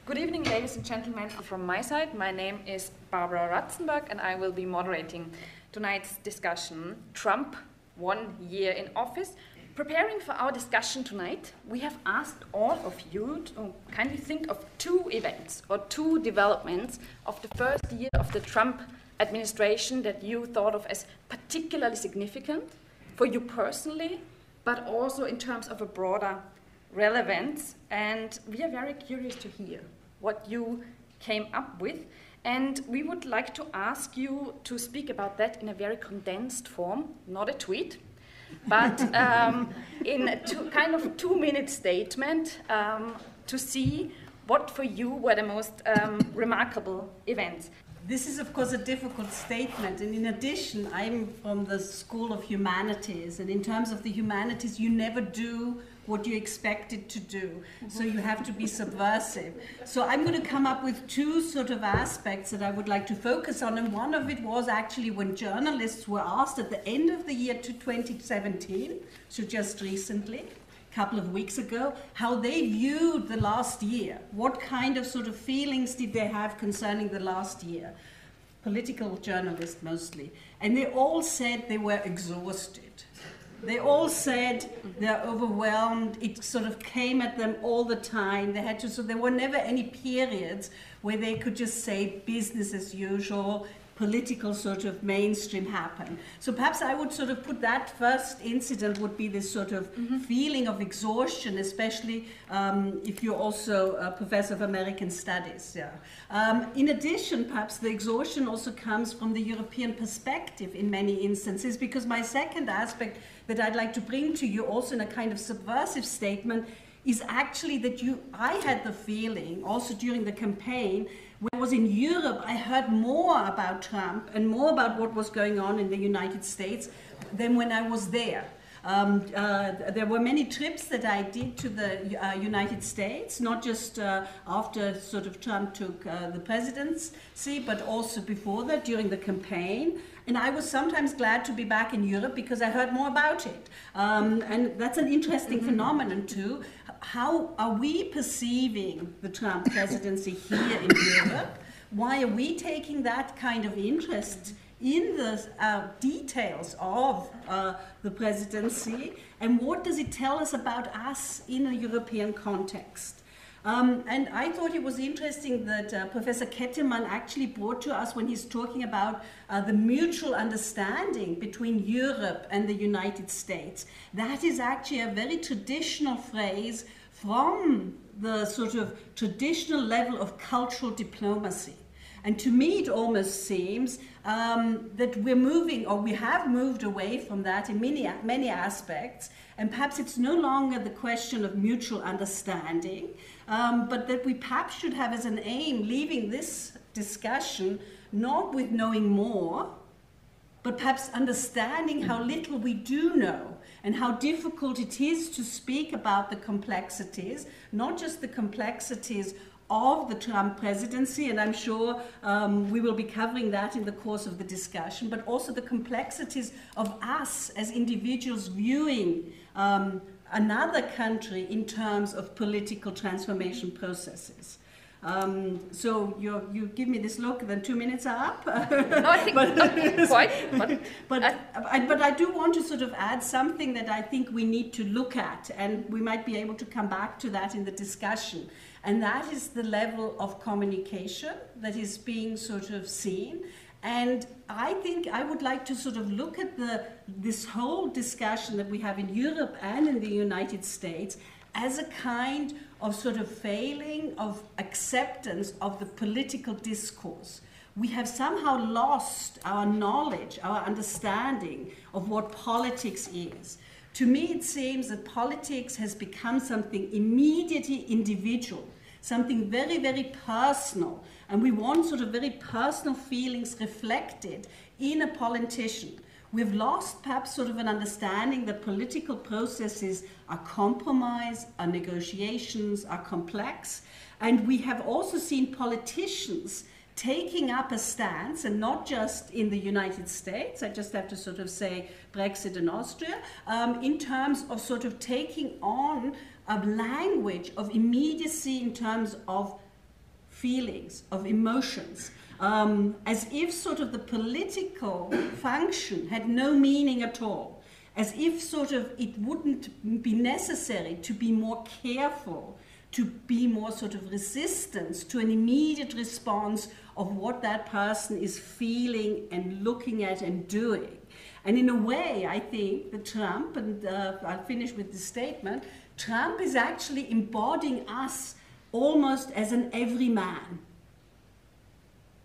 Good evening, ladies and gentlemen. From my side, my name is Barbara Ratzenböck, and I will be moderating tonight's discussion, Trump, 1 year in office. Preparing for our discussion tonight, we have asked all of you to kindly think of 2 events or 2 developments of the first year of the Trump administration that you thought of as particularly significant for you personally, but also in terms of a broader relevance. And we are very curious to hear what you came up with. And we would like to ask you to speak about that in a very condensed form, not a tweet, but in a kind of 2-minute statement to see what for you were the most remarkable events. This is, of course, a difficult statement, and in addition, I'm from the School of Humanities, and in terms of the humanities, you never do what you expected to do, so you have to be subversive. So I'm going to come up with 2 sort of aspects that I would like to focus on, and one of it was actually when journalists were asked at the end of the year to 2017, so just recently, couple of weeks ago, how they viewed the last year. What kind of sort of feelings did they have concerning the last year? Political journalists mostly. And they all said they were exhausted. They all said they're overwhelmed. It sort of came at them all the time. They had to, so there were never any periods where they could just say business as usual, political sort of mainstream happen. So perhaps I would sort of put that first incident would be this sort of feeling of exhaustion, especially if you're also a professor of American studies. Yeah. In addition, perhaps the exhaustion also comes from the European perspective in many instances, because my second aspect that I'd like to bring to you also in a kind of subversive statement is actually that I had the feeling also during the campaign when I was in Europe, I heard more about Trump and more about what was going on in the United States than when I was there. There were many trips that I did to the United States, not just after sort of Trump took the presidency, but also before that, during the campaign. And I was sometimes glad to be back in Europe because I heard more about it. And that's an interesting phenomenon too. How are we perceiving the Trump presidency here in Europe? Why are we taking that kind of interest in the details of the presidency? And what does it tell us about us in a European context? And I thought it was interesting that Professor Kettemann actually brought to us when he's talking about the mutual understanding between Europe and the United States. That is actually a very traditional phrase from the sort of traditional level of cultural diplomacy. And to me, it almost seems that we're moving, or we have moved away from that in many aspects. And perhaps it's no longer the question of mutual understanding, but that we perhaps should have as an aim leaving this discussion not with knowing more, but perhaps understanding how little we do know and how difficult it is to speak about the complexities, not just the complexities of the Trump presidency, and I'm sure we will be covering that in the course of the discussion, but also the complexities of us as individuals viewing another country in terms of political transformation processes. So you give me this look, then 2 minutes are up. No, I think not quite. But I do want to sort of add something that I think we need to look at, and we might be able to come back to that in the discussion. And that is the level of communication that is being sort of seen. And I think I would like to sort of look at this whole discussion that we have in Europe and in the United States as a kind of sort of failing of acceptance of the political discourse. We have somehow lost our knowledge, our understanding of what politics is. To me, it seems that politics has become something immediately individual, something very, very personal, and we want sort of very personal feelings reflected in a politician. We've lost perhaps sort of an understanding that political processes are compromise, are negotiations, are complex, and we have also seen politicians taking up a stance, and not just in the United States, I just have to sort of say Brexit and Austria, in terms of sort of taking on a language of immediacy in terms of feelings, of emotions, as if sort of the political function had no meaning at all, as if sort of it wouldn't be necessary to be more careful, to be more sort of resistant to an immediate response of what that person is feeling and looking at and doing. And in a way, I think that Trump, and I'll finish with this statement, Trump is actually embodying us almost as an everyman.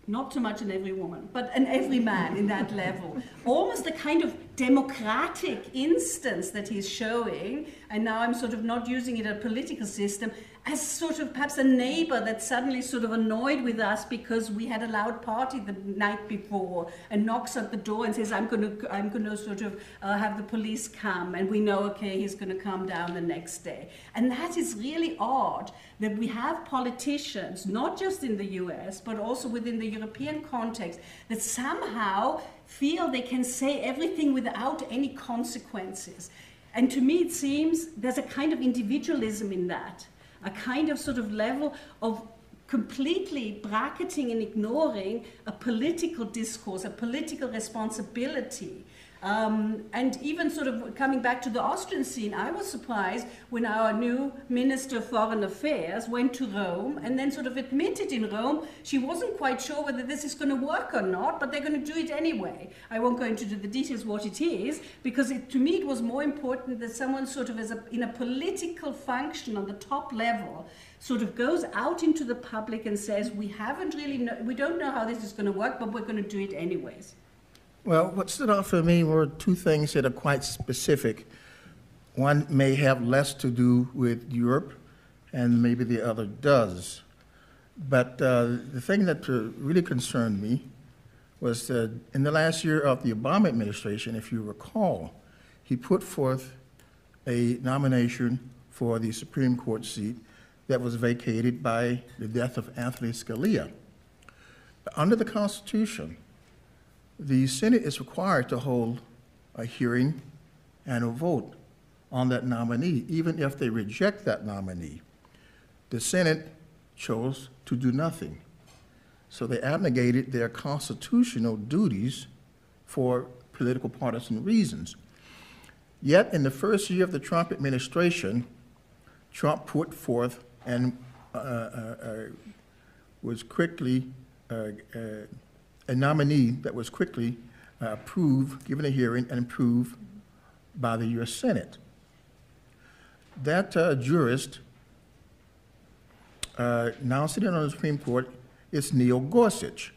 Not so much an every woman, but an everyman in that level. Almost a kind of democratic instance that he's showing, and now I'm sort of not using it as a political system, as sort of perhaps a neighbor that's suddenly sort of annoyed with us because we had a loud party the night before, and knocks at the door and says, I'm going to sort of have the police come, and we know, okay, he's going to come down the next day. And that is really odd, that we have politicians, not just in the US, but also within the European context, that somehow feel they can say everything without any consequences. And to me, it seems there's a kind of individualism in that, a kind of sort of level of completely bracketing and ignoring a political discourse, a political responsibility. And even sort of coming back to the Austrian scene, I was surprised when our new Minister of Foreign Affairs went to Rome and then sort of admitted in Rome she wasn't quite sure whether this is going to work or not, but they're going to do it anyway. I won't go into the details what it is, because to me it was more important that someone sort of in a political function on the top level sort of goes out into the public and says, we don't know how this is going to work, but we're going to do it anyways. Well, what stood out for me were two things that are quite specific. One may have less to do with Europe, and maybe the other does. But the thing that really concerned me was that in the last year of the Obama administration, if you recall, he put forth a nomination for the Supreme Court seat that was vacated by the death of Anthony Scalia. Under the Constitution, the Senate is required to hold a hearing and a vote on that nominee, even if they reject that nominee. The Senate chose to do nothing. So they abnegated their constitutional duties for political partisan reasons. Yet in the first year of the Trump administration, Trump put forth and was quickly a nominee that was quickly approved, given a hearing, and approved by the U.S. Senate. That jurist, now sitting on the Supreme Court, is Neil Gorsuch.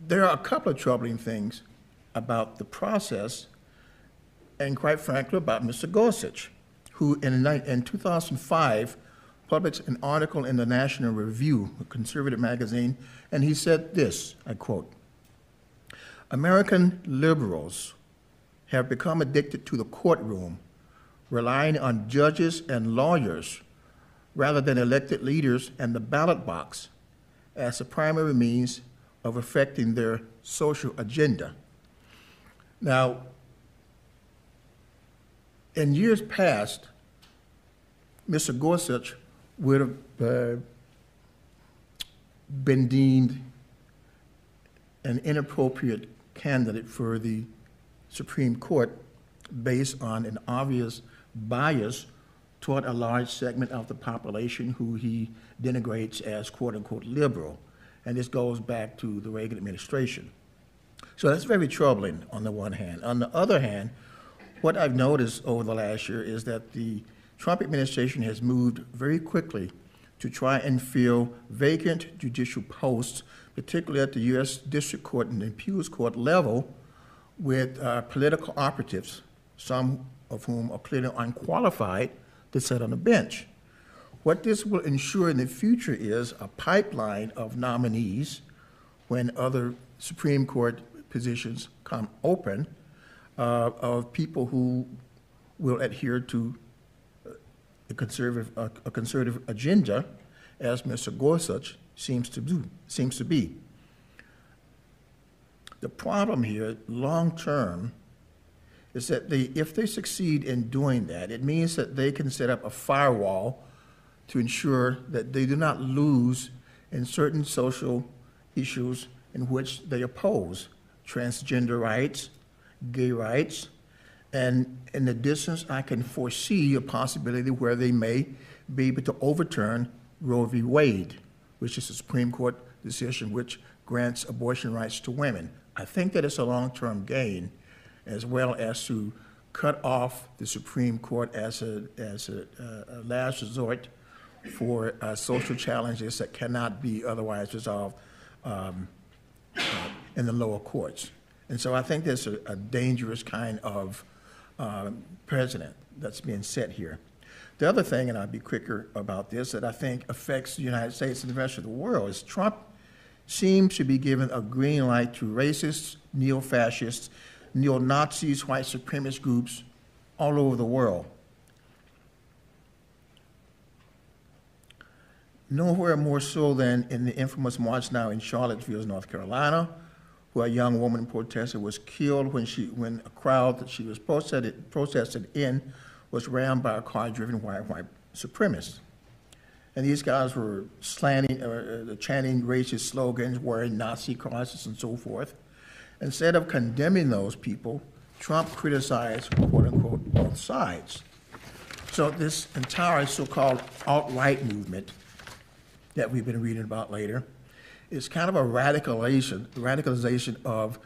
There are a couple of troubling things about the process, and quite frankly, about Mr. Gorsuch, who in 2005 published an article in the National Review, a conservative magazine, and he said this, I quote, "American liberals have become addicted to the courtroom, relying on judges and lawyers rather than elected leaders and the ballot box as a primary means of affecting their social agenda." Now, in years past, Mr. Gorsuch would have been deemed an inappropriate candidate for the Supreme Court based on an obvious bias toward a large segment of the population who he denigrates as quote-unquote liberal. And this goes back to the Reagan administration. So that's very troubling on the one hand. On the other hand, what I've noticed over the last year is that the Trump administration has moved very quickly to try and fill vacant judicial posts, particularly at the U.S. District Court and the Impuls Court level, with political operatives, some of whom are clearly unqualified to sit on the bench. What this will ensure in the future is a pipeline of nominees when other Supreme Court positions come open, of people who will adhere to a conservative agenda, as Mr. Gorsuch seems to be. The problem here, long term, is that if they succeed in doing that, it means that they can set up a firewall to ensure that they do not lose in certain social issues in which they oppose: transgender rights, gay rights, and in the distance I can foresee a possibility where they may be able to overturn Roe v. Wade, which is a Supreme Court decision which grants abortion rights to women. I think that it's a long-term gain, as well as to cut off the Supreme Court as a last resort for social challenges that cannot be otherwise resolved in the lower courts. And so I think there's a dangerous kind of precedent that's being set here. The other thing, and I'll be quicker about this, that I think affects the United States and the rest of the world is Trump seems to be giving a green light to racists, neo-fascists, neo-Nazis, white supremacist groups all over the world. Nowhere more so than in the infamous march now in Charlottesville, North Carolina, where a young woman protester was killed when a crowd that she was protested in was rammed by a car driven by white supremacists. And these guys were chanting racist slogans, wearing Nazi crosses and so forth. Instead of condemning those people, Trump criticized, quote unquote, both sides. So this entire so-called alt-right movement that we've been reading about later is kind of a radicalization of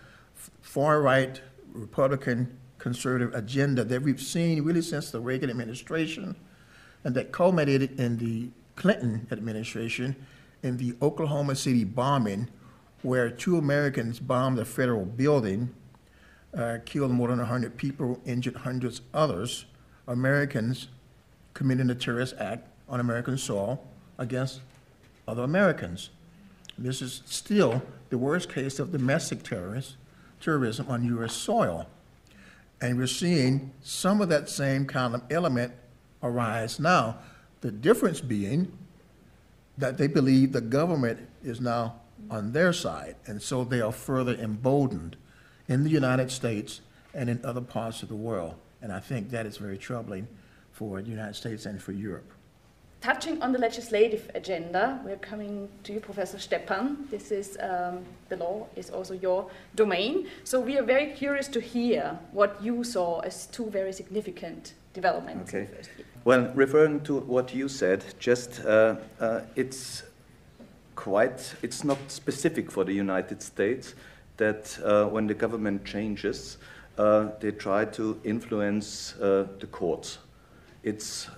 far-right Republican conservative agenda that we've seen really since the Reagan administration, and that culminated in the Clinton administration in the Oklahoma City bombing, where 2 Americans bombed a federal building, killed more than 100 people, injured hundreds others, Americans committing a terrorist act on American soil against other Americans. This is still the worst case of domestic terrorism on U.S. soil. And we're seeing some of that same kind of element arise now. The difference being that they believe the government is now on their side, and so they are further emboldened in the United States and in other parts of the world. And I think that is very troubling for the United States and for Europe. Touching on the legislative agenda, we're coming to you, Professor Steppan. This is, the law is also your domain. So we are very curious to hear what you saw as 2 very significant developments. Okay. Well, referring to what you said, just it's not specific for the United States that when the government changes, they try to influence the courts. It's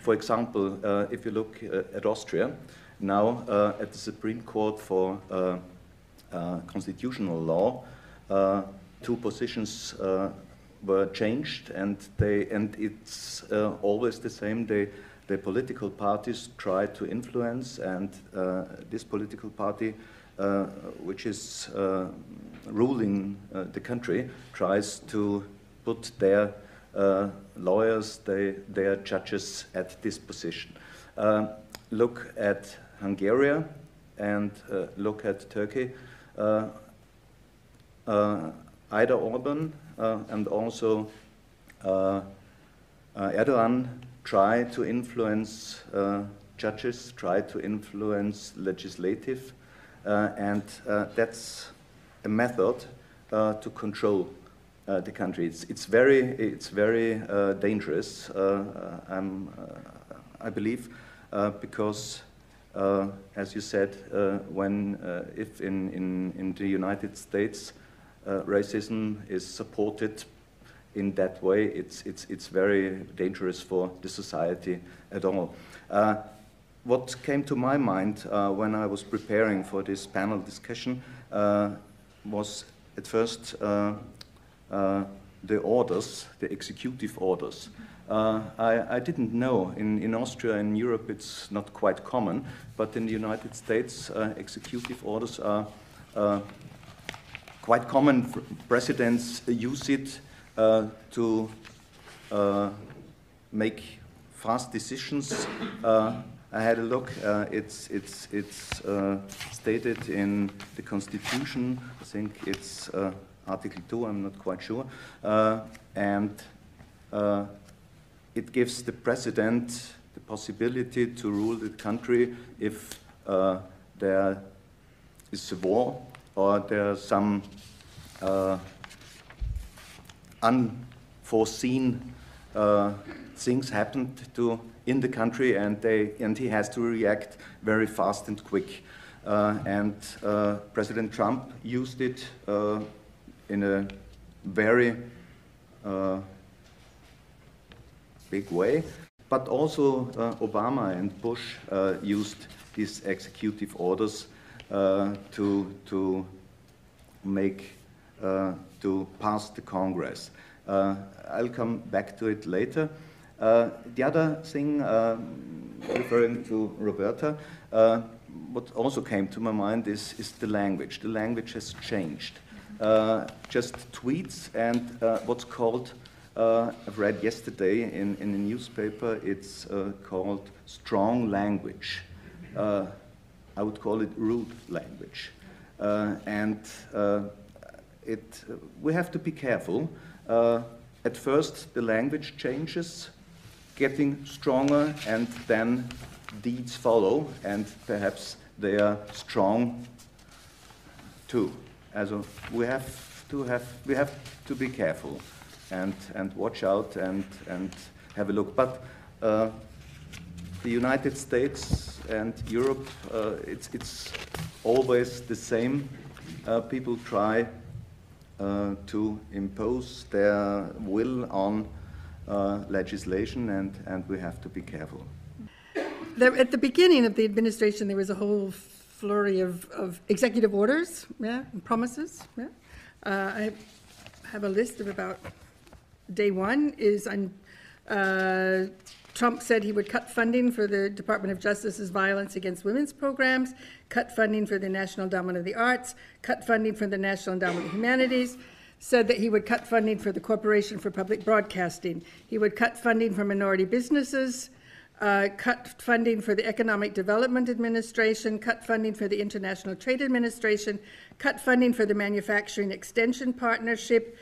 for example, if you look at Austria, now at the Supreme Court for constitutional law, 2 positions were changed, and it's always the same. The political parties try to influence, and this political party, which is ruling the country, tries to put their lawyers, their judges at this position. Look at Hungary and look at Turkey. Either Orban and also Erdogan try to influence judges, try to influence legislative, and that's a method to control the country. It's very dangerous, I believe, because as you said, if in the United States racism is supported in that way, it's very dangerous for the society at all. What came to my mind when I was preparing for this panel discussion was at first the orders, the executive orders. I didn't know, in Austria and Europe it's not quite common, but in the United States executive orders are quite common. Presidents use it to make fast decisions. I had a look. It's stated in the Constitution. I think it's Article 2. I'm not quite sure, and it gives the president the possibility to rule the country if there is a war or there are some unforeseen things happened in the country, and he has to react very fast and quick. President Trump used it in a very big way, but also Obama and Bush used these executive orders to make to pass the Congress. I'll come back to it later. The other thing, referring to Roberta, what also came to my mind is the language. The language has changed. Just tweets and what's called, I've read yesterday in a newspaper, it's called strong language. I would call it rude language. We have to be careful. At first, the language changes, getting stronger, and then deeds follow, and perhaps they are strong too. Also, we have to be careful and watch out and have a look. But the United States and Europe, it's always the same. People try to impose their will on legislation, and we have to be careful. At the beginning of the administration, there was a whole flurry of executive orders, and promises. I have a list of about day one is on. Trump said he would cut funding for the Department of Justice's violence against women's programs, cut funding for the National Endowment of the Arts, cut funding for the National Endowment of Humanities, said that he would cut funding for the Corporation for Public Broadcasting. He would cut funding for minority businesses, cut funding for the Economic Development Administration, cut funding for the International Trade Administration, cut funding for the Manufacturing Extension Partnership,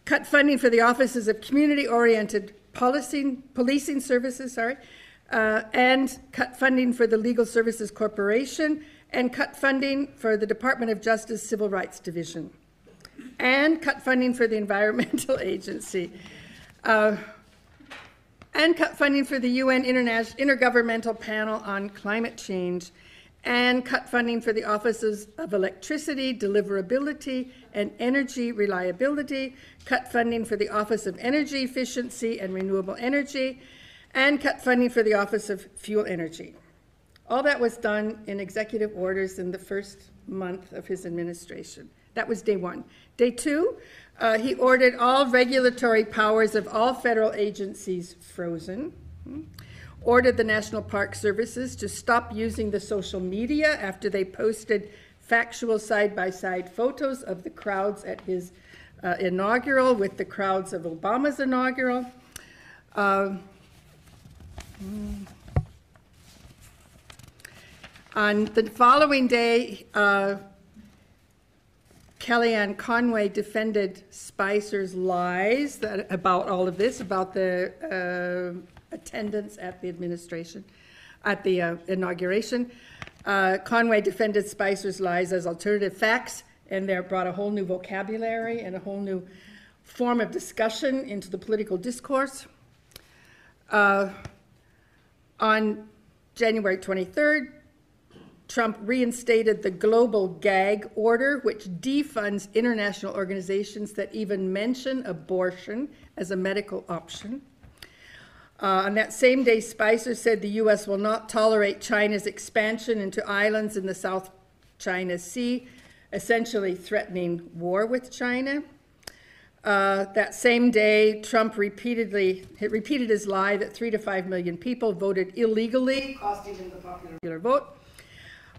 cut funding for the Offices of Community-Oriented Policing Services, and cut funding for the Legal Services Corporation, and cut funding for the Department of Justice Civil Rights Division, and cut funding for the Environmental Agency, and cut funding for the UN Intergovernmental Panel on Climate Change, and cut funding for the Offices of Electricity, Deliverability, and Energy Reliability, cut funding for the Office of Energy Efficiency and Renewable Energy, and cut funding for the Office of Fuel Energy. All that was done in executive orders in the first month of his administration. That was day one. Day two, he ordered all regulatory powers of all federal agencies frozen, ordered the National Park Services to stop using the social media after they posted factual side-by-side photos of the crowds at his inaugural with the crowds of Obama's inaugural. On the following day, Kellyanne Conway defended Spicer's lies about all of this, about the attendance at the administration, at the inauguration. Conway defended Spicer's lies as alternative facts, and they brought a whole new vocabulary and a whole new form of discussion into the political discourse. On January 23rd, Trump reinstated the global gag order, which defunds international organizations that even mention abortion as a medical option. On that same day, Spicer said the U.S. will not tolerate China's expansion into islands in the South China Sea, essentially threatening war with China. That same day, Trump repeated his lie that 3 to 5 million people voted illegally, costing him the popular vote.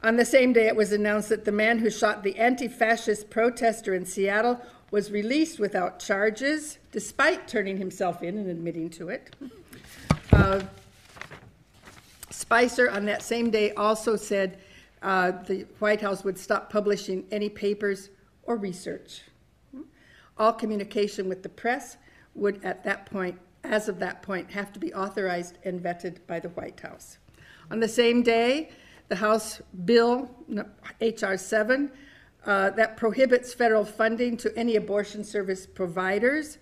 On the same day, it was announced that the man who shot the anti-fascist protester in Seattle was released without charges, despite turning himself in and admitting to it. Spicer, on that same day, also said the White House would stop publishing any papers or research. All communication with the press would, at that point, as of that point, have to be authorized and vetted by the White House. On the same day, the House Bill, H.R. 7, that prohibits federal funding to any abortion service providers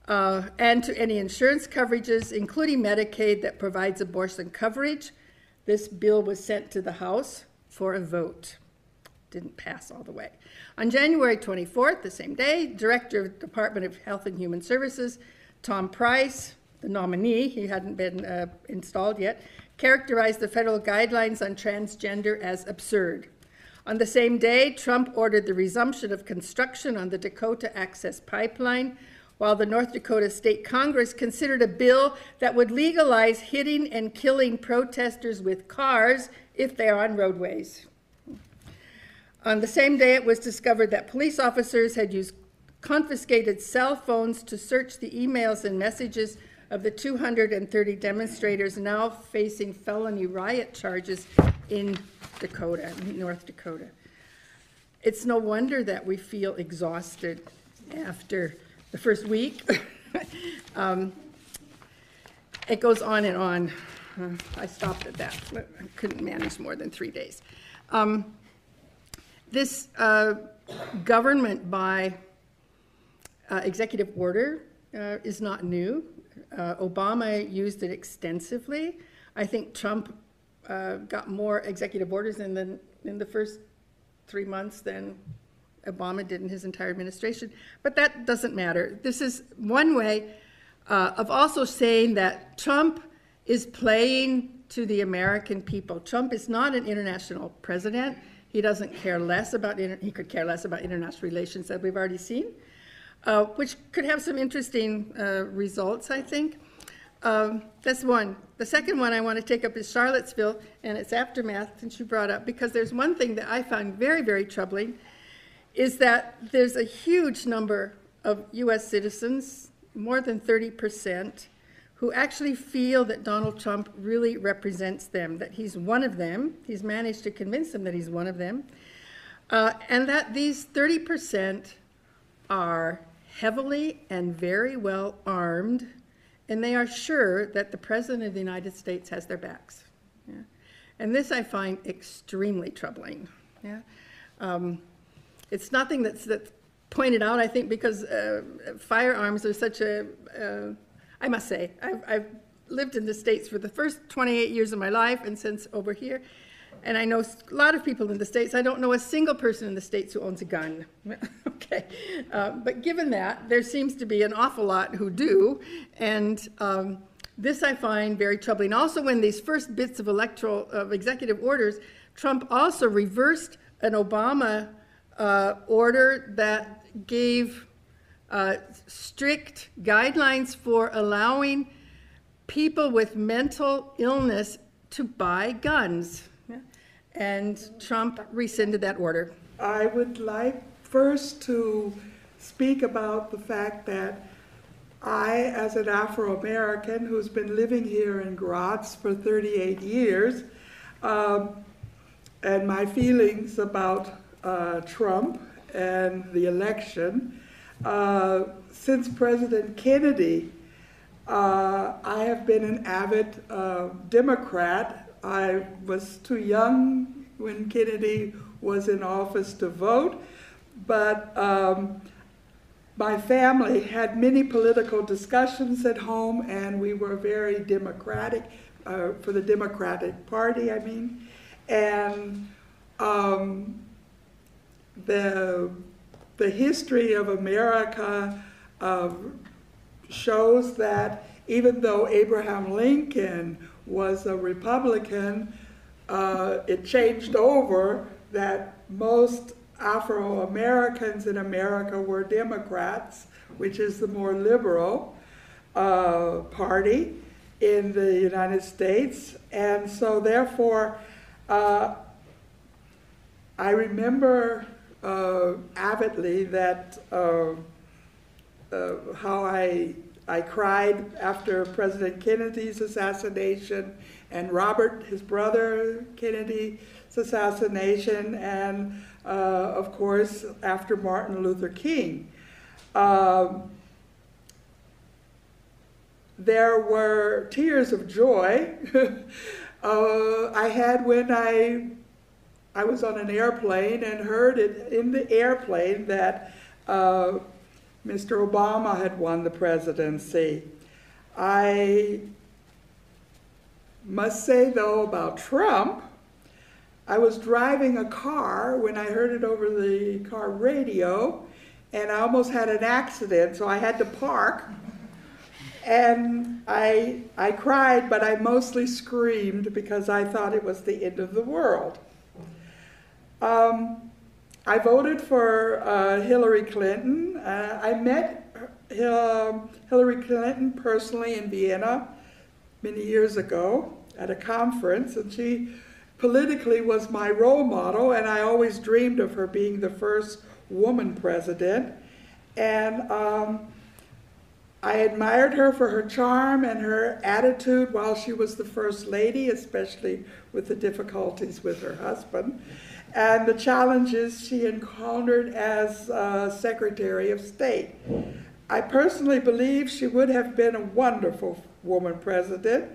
and to any insurance coverages, including Medicaid, that provides abortion coverage. This bill was sent to the House for a vote. Didn't pass all the way. On January 24th, the same day, Director of the Department of Health and Human Services, Tom Price, the nominee, he hadn't been installed yet, characterized the federal guidelines on transgender as absurd. On the same day, Trump ordered the resumption of construction on the Dakota Access Pipeline, while the North Dakota State Congress considered a bill that would legalize hitting and killing protesters with cars if they are on roadways. On the same day, it was discovered that police officers had used confiscated cell phones to search the emails and messages of the 230 demonstrators now facing felony riot charges in Dakota, North Dakota. It's no wonder that we feel exhausted after the first week. It goes on and on. I stopped at that. I couldn't manage more than 3 days. This government by executive order is not new. Obama used it extensively. I think Trump got more executive orders in the first 3 months than Obama did in his entire administration. But that doesn't matter. This is one way of also saying that Trump is playing to the American people. Trump is not an international president. He doesn't care less about, he could care less about international relations, that we've already seen, which could have some interesting results, I think. That's one. The second one I want to take up is Charlottesville and its aftermath, since you brought up, because there's one thing that I found very, very troubling, is that there's a huge number of U.S. citizens, more than 30%, who actually feel that Donald Trump really represents them, that he's one of them. He's managed to convince them that he's one of them, and that these 30% are heavily and very well armed, and they are sure that the President of the United States has their backs. Yeah? And this I find extremely troubling. Yeah? It's nothing that's pointed out, I think, because firearms are such a, I must say, I've lived in the States for the first 28 years of my life and since over here, and I know a lot of people in the States. I don't know a single person in the States who owns a gun. Okay, but given that, there seems to be an awful lot who do, and this I find very troubling. Also, when these first bits of executive orders, Trump also reversed an Obama order that gave strict guidelines for allowing people with mental illness to buy guns. Yeah. And Trump rescinded that order. I would like first to speak about the fact that I, as an Afro-American who's been living here in Graz for 38 years, and my feelings about Trump and the election. Since President Kennedy, I have been an avid Democrat. I was too young when Kennedy was in office to vote, but my family had many political discussions at home, and we were very Democratic, for the Democratic Party, I mean. And the history of America shows that even though Abraham Lincoln was a Republican, it changed over that most Afro-Americans in America were Democrats, which is the more liberal party in the United States. And so therefore, I remember avidly that how I cried after President Kennedy's assassination, and Robert, his brother, Kennedy's assassination, and of course after Martin Luther King. there were tears of joy I had when I was on an airplane and heard it in the airplane that Mr. Obama had won the presidency. I must say, though, about Trump, I was driving a car when I heard it over the car radio, and I almost had an accident, so I had to park. And I cried, but I mostly screamed because I thought it was the end of the world. I voted for Hillary Clinton. I met Hillary Clinton personally in Vienna many years ago at a conference, and she politically was my role model, and I always dreamed of her being the first woman president. And I admired her for her charm and her attitude while she was the first lady, especially with the difficulties with her husband, and the challenges she encountered as Secretary of State. I personally believe she would have been a wonderful woman president.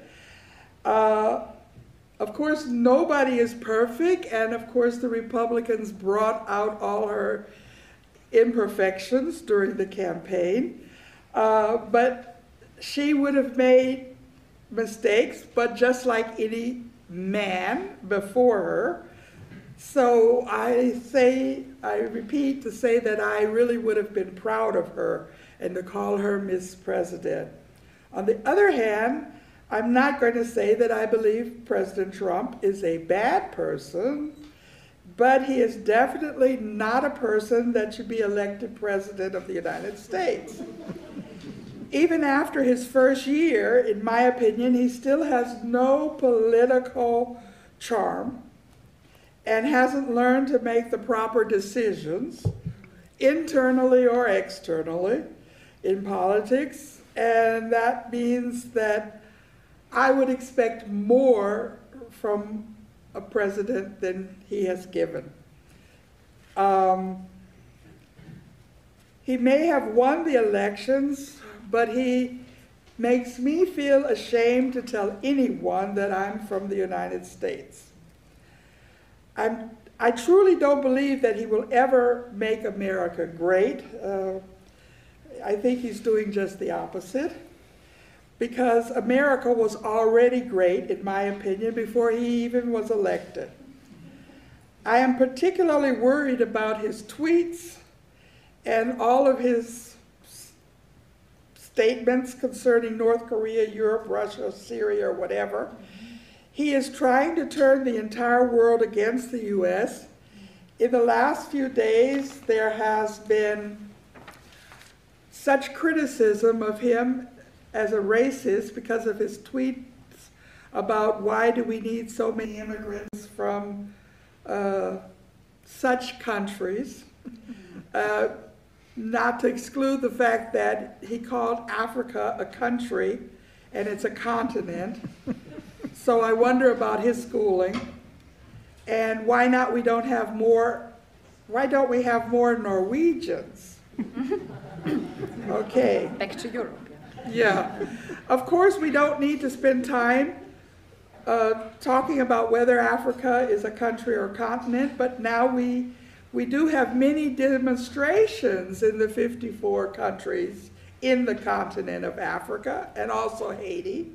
Of course, nobody is perfect, and of course the Republicans brought out all her imperfections during the campaign. But she would have made mistakes, but just like any man before her. So I repeat to say that I really would have been proud of her and to call her Miss President. On the other hand, I'm not going to say that I believe President Trump is a bad person, but he is definitely not a person that should be elected President of the United States. Even after his first year, in my opinion, he still has no political charm and hasn't learned to make the proper decisions, internally or externally, in politics. And that means that I would expect more from a president than he has given. He may have won the elections, but he makes me feel ashamed to tell anyone that I'm from the United States. I truly don't believe that he will ever make America great. I think he's doing just the opposite, because America was already great, in my opinion, before he even was elected. I am particularly worried about his tweets and all of his statements concerning North Korea, Europe, Russia, Syria, or whatever. He is trying to turn the entire world against the US. In the last few days, there has been such criticism of him as a racist because of his tweets about why do we need so many immigrants from such countries. Not to exclude the fact that he called Africa a country and it's a continent. So I wonder about his schooling, and why don't we have more Norwegians? Okay. Back to Europe. Yeah. Of course, we don't need to spend time talking about whether Africa is a country or continent, but now we do have many demonstrations in the 54 countries in the continent of Africa, and also Haiti,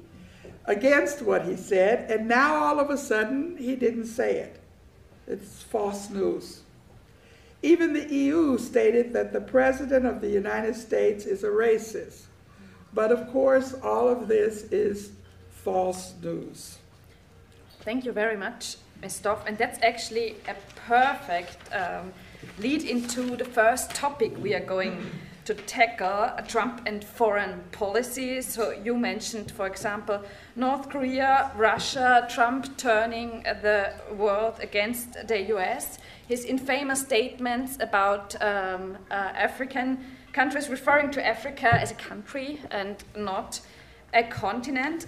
against what he said, and now all of a sudden he didn't say it. It's false news. Even the EU stated that the President of the United States is a racist. But of course, all of this is false news. Thank you very much, Ms. Stoff. And that's actually a perfect lead into the first topic we are going to tackle, Trump and foreign policy. So you mentioned, for example, North Korea, Russia, Trump turning the world against the US, his infamous statements about African countries, referring to Africa as a country and not a continent.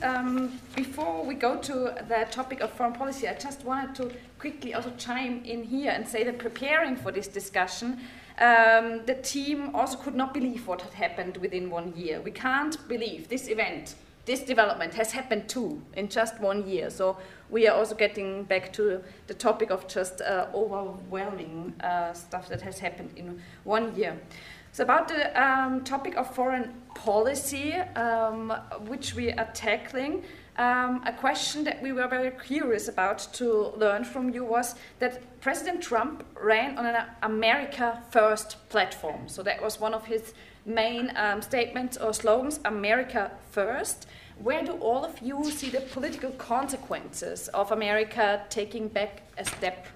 Before we go to the topic of foreign policy, I just wanted to quickly also chime in here and say that preparing for this discussion, the team also could not believe what had happened within 1 year. We can't believe this event this development has happened too in just 1 year. So we are also getting back to the topic of just overwhelming stuff that has happened in 1 year. So about the topic of foreign policy, which we are tackling, a question that we were very curious about to learn from you was that President Trump ran on an America First platform. So that was one of his main statements or slogans, America First. Where do all of you see the political consequences of America taking back a step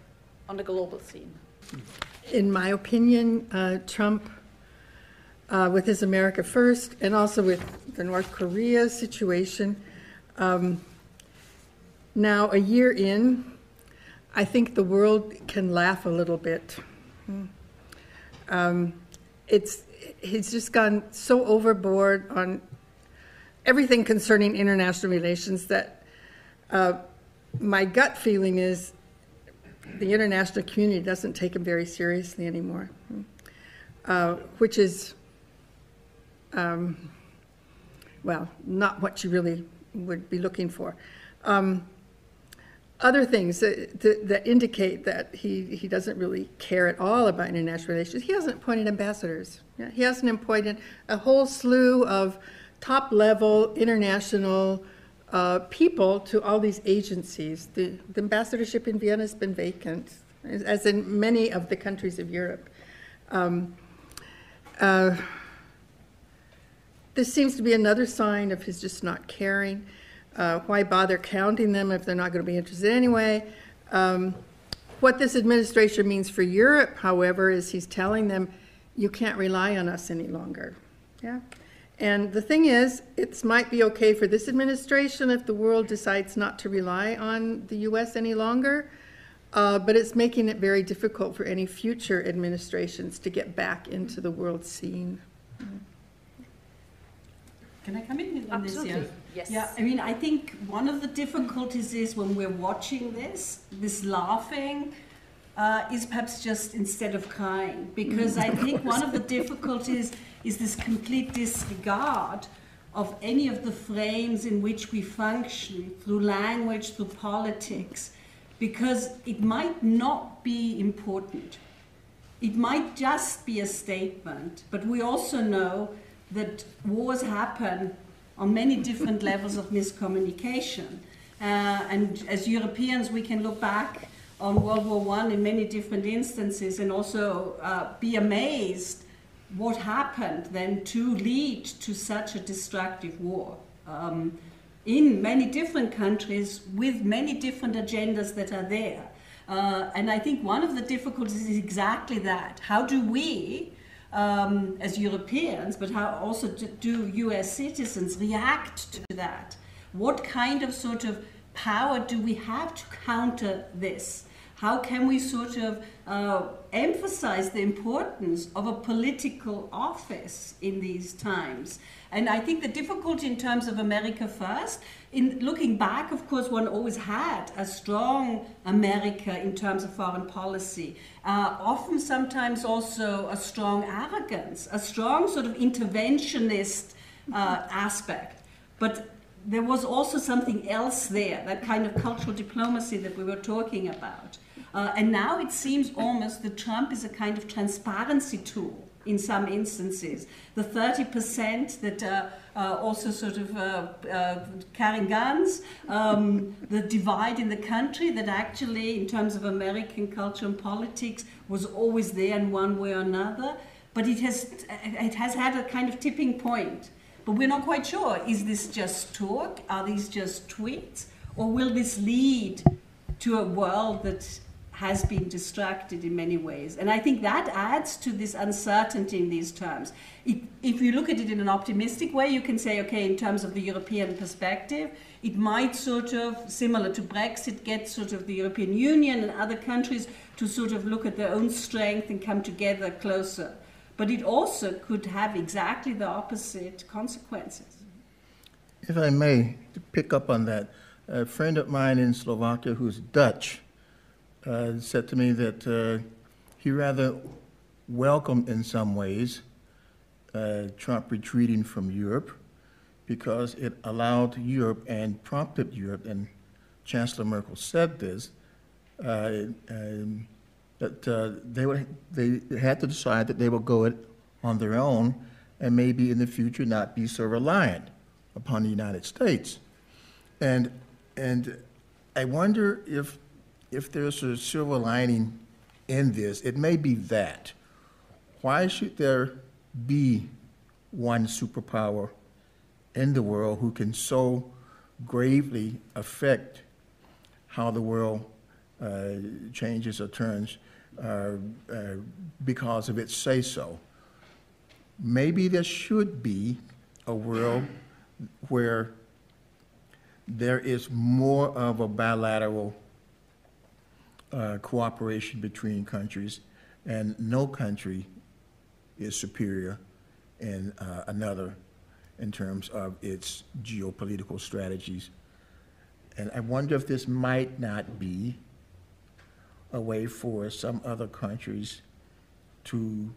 on the global scene? In my opinion, Trump, with his America First and also with the North Korea situation, now a year in, I think the world can laugh a little bit. He's just gone so overboard on everything concerning international relations that my gut feeling is the international community doesn't take him very seriously anymore, which is, well, not what you really would be looking for. Other things that indicate that he doesn't really care at all about international relations. He hasn't appointed ambassadors. He hasn't appointed a whole slew of top-level international people to all these agencies. The ambassadorship in Vienna has been vacant, as in many of the countries of Europe. This seems to be another sign of his just not caring. Why bother counting them if they're not going to be interested anyway? What this administration means for Europe, however, is he's telling them, you can't rely on us any longer. Yeah? And the thing is, it might be okay for this administration if the world decides not to rely on the US any longer, but it's making it very difficult for any future administrations to get back into the world scene. Can I come in on this? Absolutely. Yes. Yeah, I mean, I think one of the difficulties is when we're watching this laughing is perhaps just instead of crying, because I think one of the difficulties is this complete disregard of any of the frames in which we function through language, through politics, because it might not be important. It might just be a statement, but we also know that wars happen on many different levels of miscommunication. And as Europeans, we can look back on World War I in many different instances and also be amazed what happened then to lead to such a destructive war in many different countries with many different agendas that are there. And I think one of the difficulties is exactly that. How do we, as Europeans, but how also do US citizens react to that? What kind of sort of power do we have to counter this? How can we sort of emphasize the importance of a political office in these times? And I think the difficulty in terms of America First, in looking back, of course, one always had a strong America in terms of foreign policy, often sometimes also a strong arrogance, a strong sort of interventionist aspect. But there was also something else there, that kind of cultural diplomacy that we were talking about. And now it seems almost that Trump is a kind of transparency tool in some instances. The 30% that also sort of carrying guns, the divide in the country that actually, in terms of American culture and politics, was always there in one way or another. But it has had a kind of tipping point. But we're not quite sure. Is this just talk? Are these just tweets? Or will this lead to a world that has been distracted in many ways? And I think that adds to this uncertainty in these terms. If you look at it in an optimistic way, you can say, okay, in terms of the European perspective, it might sort of, similar to Brexit, get sort of the European Union and other countries to sort of look at their own strength and come together closer. But it also could have exactly the opposite consequences. If I may, to pick up on that, a friend of mine in Slovakia who's Dutch said to me that he rather welcomed in some ways Trump retreating from Europe because it allowed Europe and prompted Europe, and Chancellor Merkel said this, that they had to decide that they would go it on their own and maybe in the future not be so reliant upon the United States. And I wonder if there's a silver lining in this. It may be that. Why should there be one superpower in the world who can so gravely affect how the world changes or turns because of its say-so? Maybe there should be a world where there is more of a bilateral cooperation between countries, and no country is superior in another in terms of its geopolitical strategies. And I wonder if this might not be a way for some other countries to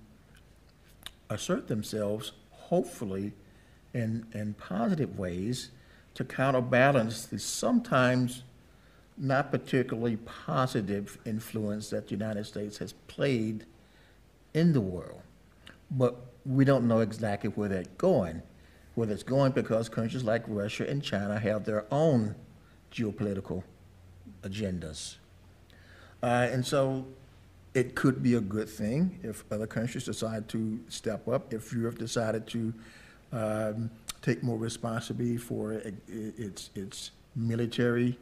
assert themselves, hopefully in positive ways, to counterbalance the sometimes not particularly positive influence that the United States has played in the world. But we don't know exactly where that's going. Where it's going because countries like Russia and China have their own geopolitical agendas. And so it could be a good thing if other countries decide to step up, if Europe decided to take more responsibility for its military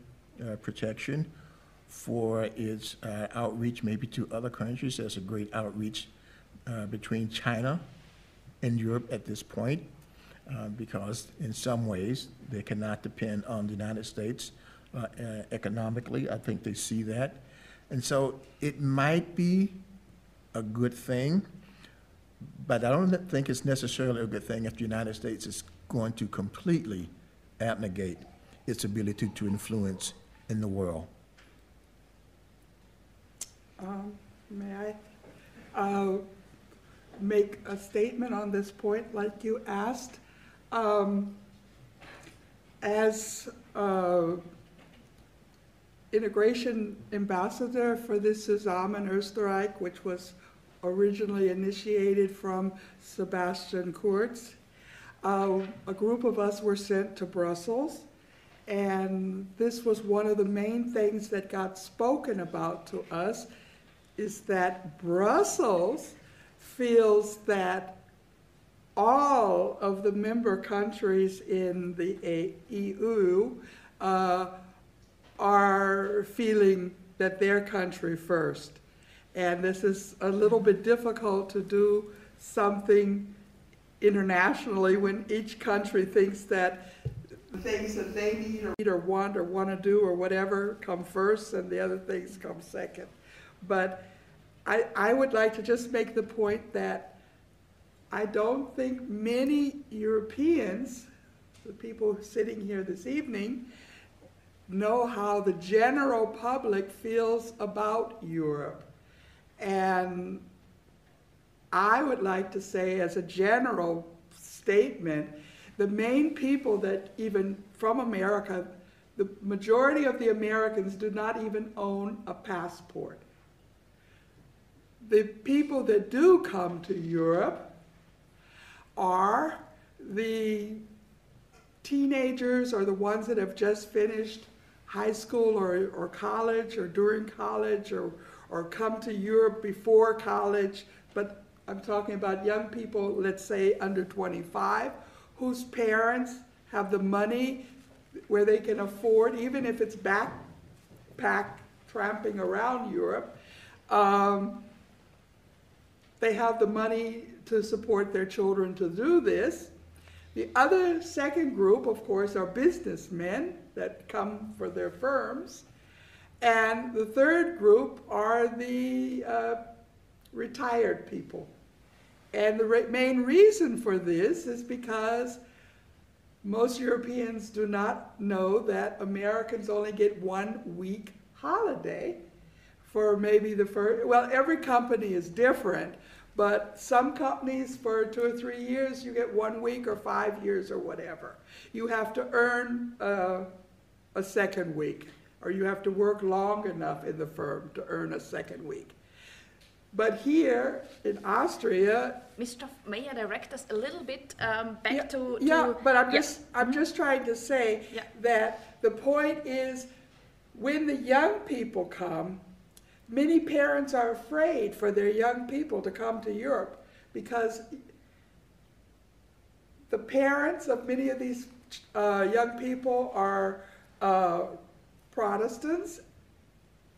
protection, for its outreach maybe to other countries. There's a great outreach between China and Europe at this point, because in some ways they cannot depend on the United States economically. I think they see that. And so it might be a good thing, but I don't think it's necessarily a good thing if the United States is going to completely abnegate its ability to influence in the world. May I make a statement on this point like you asked? As integration ambassador for this Zusammen Österreich, which was originally initiated from Sebastian Kurz, a group of us were sent to Brussels, and this was one of the main things that got spoken about to us, is that Brussels feels that all of the member countries in the EU are feeling that their country first. And this is a little bit difficult to do something internationally when each country thinks that the things that they need or want to do or whatever come first and the other things come second. But I would like to just make the point that I don't think many Europeans, the people sitting here this evening, know how the general public feels about Europe. And I would like to say, as a general statement, the main people that even from America, the majority of the Americans do not even own a passport. The people that do come to Europe are the teenagers or the ones that have just finished high school or college or during college or come to Europe before college, but I'm talking about young people, let's say under 25, whose parents have the money where they can afford, even if it's backpack tramping around Europe, they have the money to support their children to do this. The other second group, of course, are businessmen that come for their firms. And the third group are the retired people. And the main reason for this is because most Europeans do not know that Americans only get 1 week holiday for maybe the first, well, every company is different, But some companies, for 2 or 3 years, you get 1 week or 5 years or whatever. You have to earn a second week, or you have to work long enough in the firm to earn a second week. But here in Austria, Mr. May I direct us a little bit back to but I'm just trying to say that the point is, when the young people come, many parents are afraid for their young people to come to Europe because the parents of many of these young people are Protestants,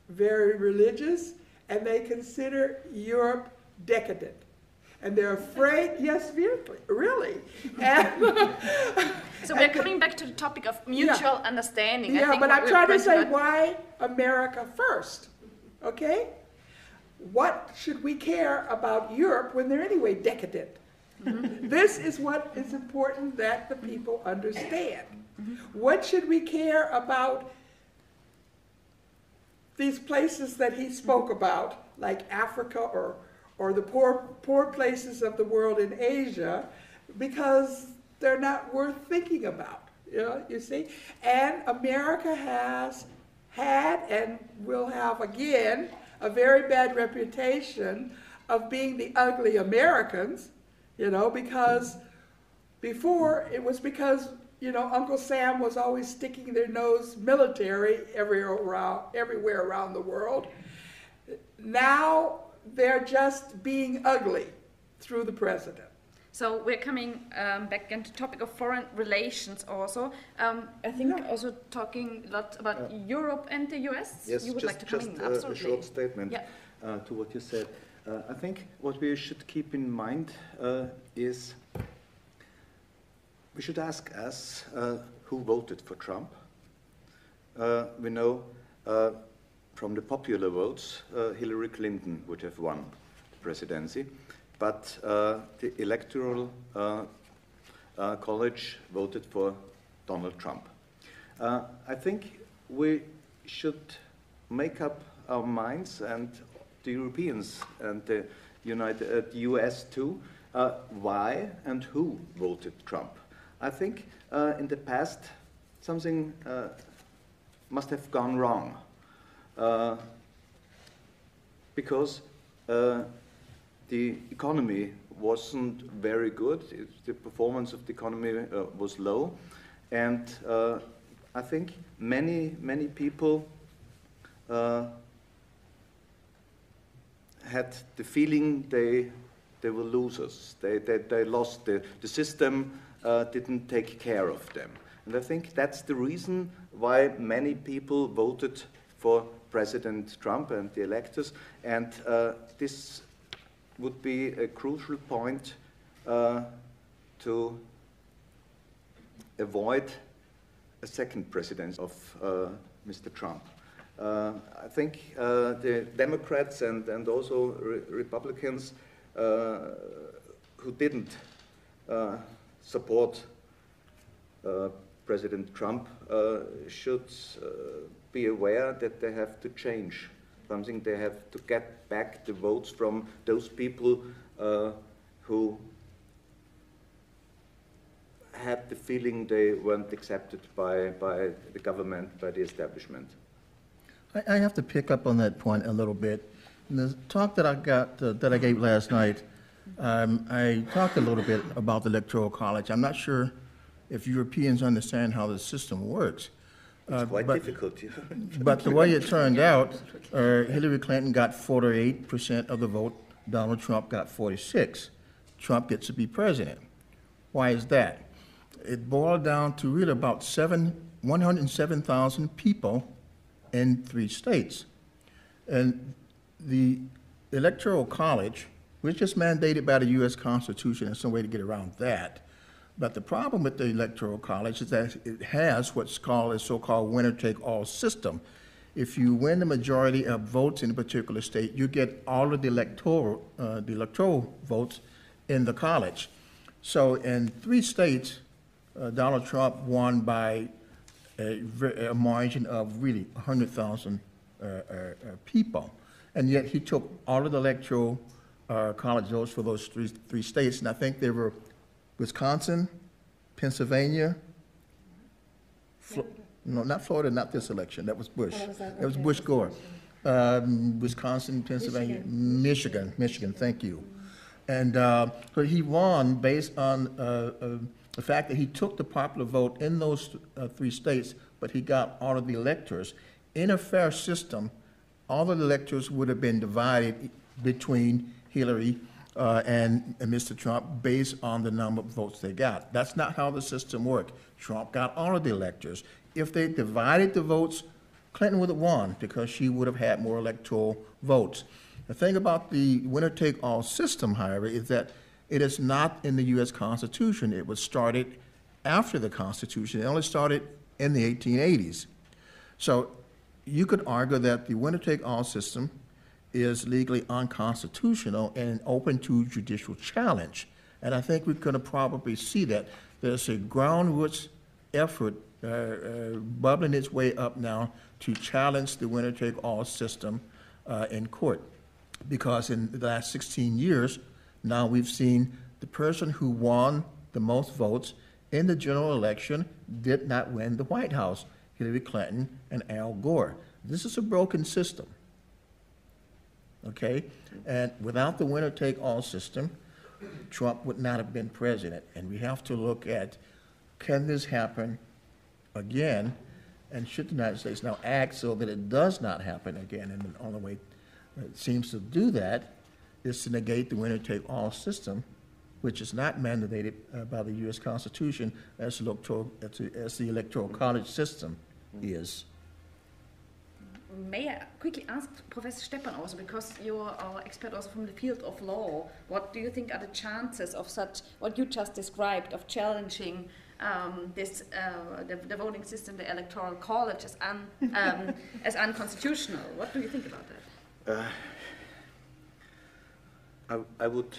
very religious, and they consider Europe decadent. And they're afraid, yes, really. And so we're coming back to the topic of mutual understanding. Yeah, I think but I'm trying to say, out. why America first? Okay? What should we care about Europe when they're anyway decadent? This is what is important that the people understand. What should we care about these places that he spoke about, like Africa or the poor places of the world in Asia, because they're not worth thinking about, you see? And America has had and will have again a very bad reputation of being the ugly Americans, because before it was because, Uncle Sam was always sticking their nose military everywhere around the world. Now they're just being ugly through the president. So we're coming back into the topic of foreign relations also. I think also talking a lot about Europe and the US. Yes, you would like to come in? Absolutely. A short statement to what you said. I think what we should keep in mind is we should ask us who voted for Trump. We know from the popular votes, Hillary Clinton would have won the presidency, but the Electoral College voted for Donald Trump. I think we should make up our minds, and the Europeans and the US too, why and who voted Trump. I think in the past something must have gone wrong. Because the economy wasn't very good, the performance of the economy was low, and I think many people had the feeling they were losers. They lost the system didn't take care of them. And I think that's the reason why many people voted for President Trump and the electors, and this would be a crucial point to avoid a second presidency of Mr. Trump. I think the Democrats and also Republicans who didn't support President Trump should be aware that they have to change something. They have to get back the votes from those people who had the feeling they weren't accepted by the government, by the establishment. I have to pick up on that point a little bit. In the talk that I gave last night, I talked a little bit about the Electoral College. I'm not sure if Europeans understand how the system works. It's quite difficult. But the way it turned out, Hillary Clinton got 48% of the vote. Donald Trump got 46%. Trump gets to be president. Why is that? It boiled down to really about 107,000 people in 3 states. And the Electoral College, which is mandated by the U.S. Constitution, and some way to get around that. But the problem with the Electoral College is that it has what's called a so-called winner-take-all system. If you win the majority of votes in a particular state, you get all of the electoral votes in the college. So in 3 states, Donald Trump won by a margin of really 100,000 people. And yet he took all of the electoral college votes for those three states, and I think they were Wisconsin, Pennsylvania, no, not Florida, not this election. That was Bush. That was Bush Gore. Wisconsin, Pennsylvania, Michigan. Thank you. And so he won based on the fact that he took the popular vote in those three states, but he got all of the electors. In a fair system, all of the electors would have been divided between Hillary and Mr. Trump based on the number of votes they got. That's not how the system worked. Trump got all of the electors. If they divided the votes, Clinton would have won because she would have had more electoral votes. The thing about the winner-take-all system, however, is that it is not in the U.S. Constitution. It was started after the Constitution. It only started in the 1880s. So you could argue that the winner-take-all system is legally unconstitutional and open to judicial challenge. And I think we're going to probably see that. There's a groundwork effort bubbling its way up now to challenge the winner-take-all system in court. Because in the last 16 years, now we've seen the person who won the most votes in the general election did not win the White House, Hillary Clinton and Al Gore. This is a broken system, okay? And without the winner-take-all system, Trump would not have been president. And we have to look at, can this happen again? And should the United States now act so that it does not happen again? And the only way it seems to do that is to negate the winner-take-all system, which is not mandated by the U.S. Constitution as the Electoral College system is. May I quickly ask Professor Steppan also, because you're our expert also from the field of law, what do you think are the chances of such, what you just described, of challenging the voting system, the Electoral College, as unconstitutional? What do you think about that? I would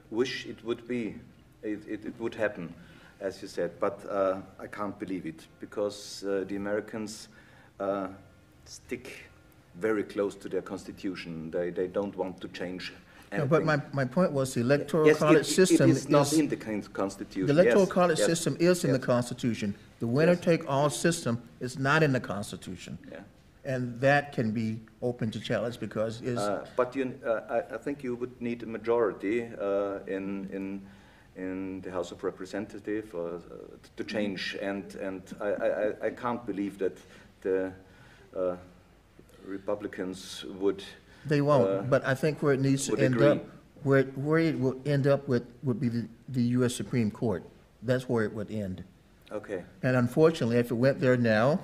wish it would be, it would happen, as you said, but I can't believe it, because the Americans stick very close to their constitution. They don't want to change anything. No, but my point was the Electoral College system it is not in the Constitution. The Electoral College system is in the Constitution. The winner-take-all system is not in the Constitution. Yeah. And that can be open to challenge because but I think you would need a majority in the House of Representatives to change, and I can't believe that the Republicans would. They won't. But I think where it needs to end up, where it will end up with would be the U.S. Supreme Court. That's where it would end. Okay. And unfortunately, if it went there now,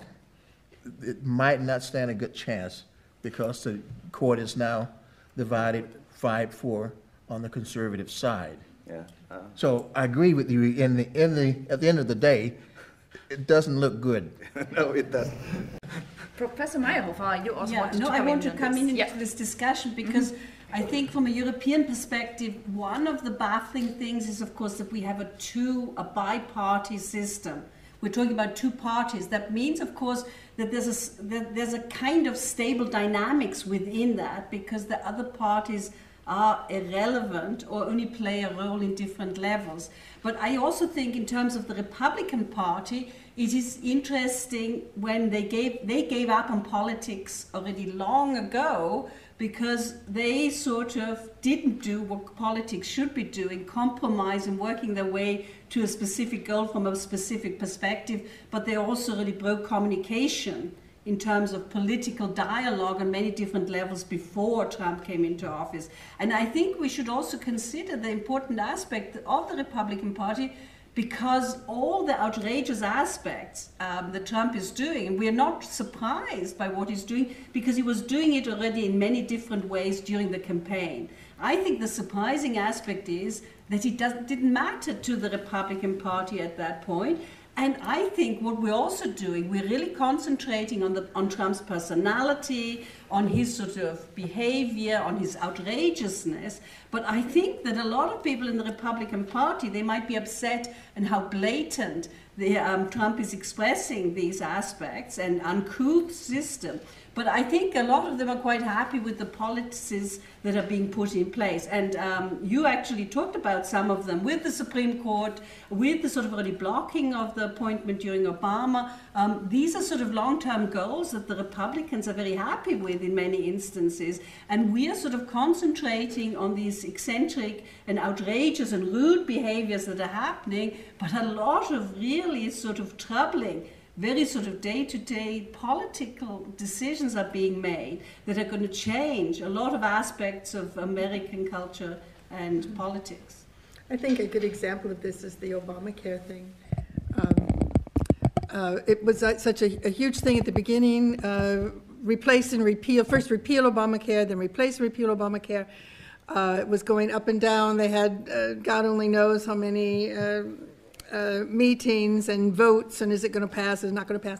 it might not stand a good chance because the court is now divided 5-4 on the conservative side. Yeah. So I agree with you. At the end of the day, it doesn't look good. No, it doesn't. Professor Maierhofer, you also want to come in. I want to come into this discussion because I think from a European perspective, one of the baffling things is, of course, that we have a bi-party system. We're talking about two parties. That means, of course, that there's a kind of stable dynamics within that because the other parties are irrelevant or only play a role in different levels. But I also think in terms of the Republican Party, it is interesting when they gave up on politics already long ago because they sort of didn't do what politics should be doing, compromise and working their way to a specific goal from a specific perspective, but they also really broke communication in terms of political dialogue on many different levels before Trump came into office. And I think we should also consider the important aspect of the Republican Party because all the outrageous aspects that Trump is doing, and we're not surprised by what he's doing because he was doing it already in many different ways during the campaign. I think the surprising aspect is that it didn't matter to the Republican Party at that point. And I think what we're also doing, we're really concentrating on Trump's personality, on his sort of behavior, on his outrageousness. But I think that a lot of people in the Republican Party, they might be upset and how blatant Trump is expressing these aspects and uncouth system. But I think a lot of them are quite happy with the policies that are being put in place. And you actually talked about some of them with the Supreme Court, with the sort of early blocking of the appointment during Obama. These are sort of long-term goals that the Republicans are very happy with in many instances. And we are sort of concentrating on these eccentric and outrageous and rude behaviors that are happening, but a lot of really sort of troubling, very sort of day-to-day political decisions are being made that are going to change a lot of aspects of American culture and politics. I think a good example of this is the Obamacare thing. It was such a huge thing at the beginning, replace and repeal, first repeal Obamacare, then replace and repeal Obamacare. It was going up and down. They had God only knows how many meetings and votes, and is it going to pass, is it not going to pass?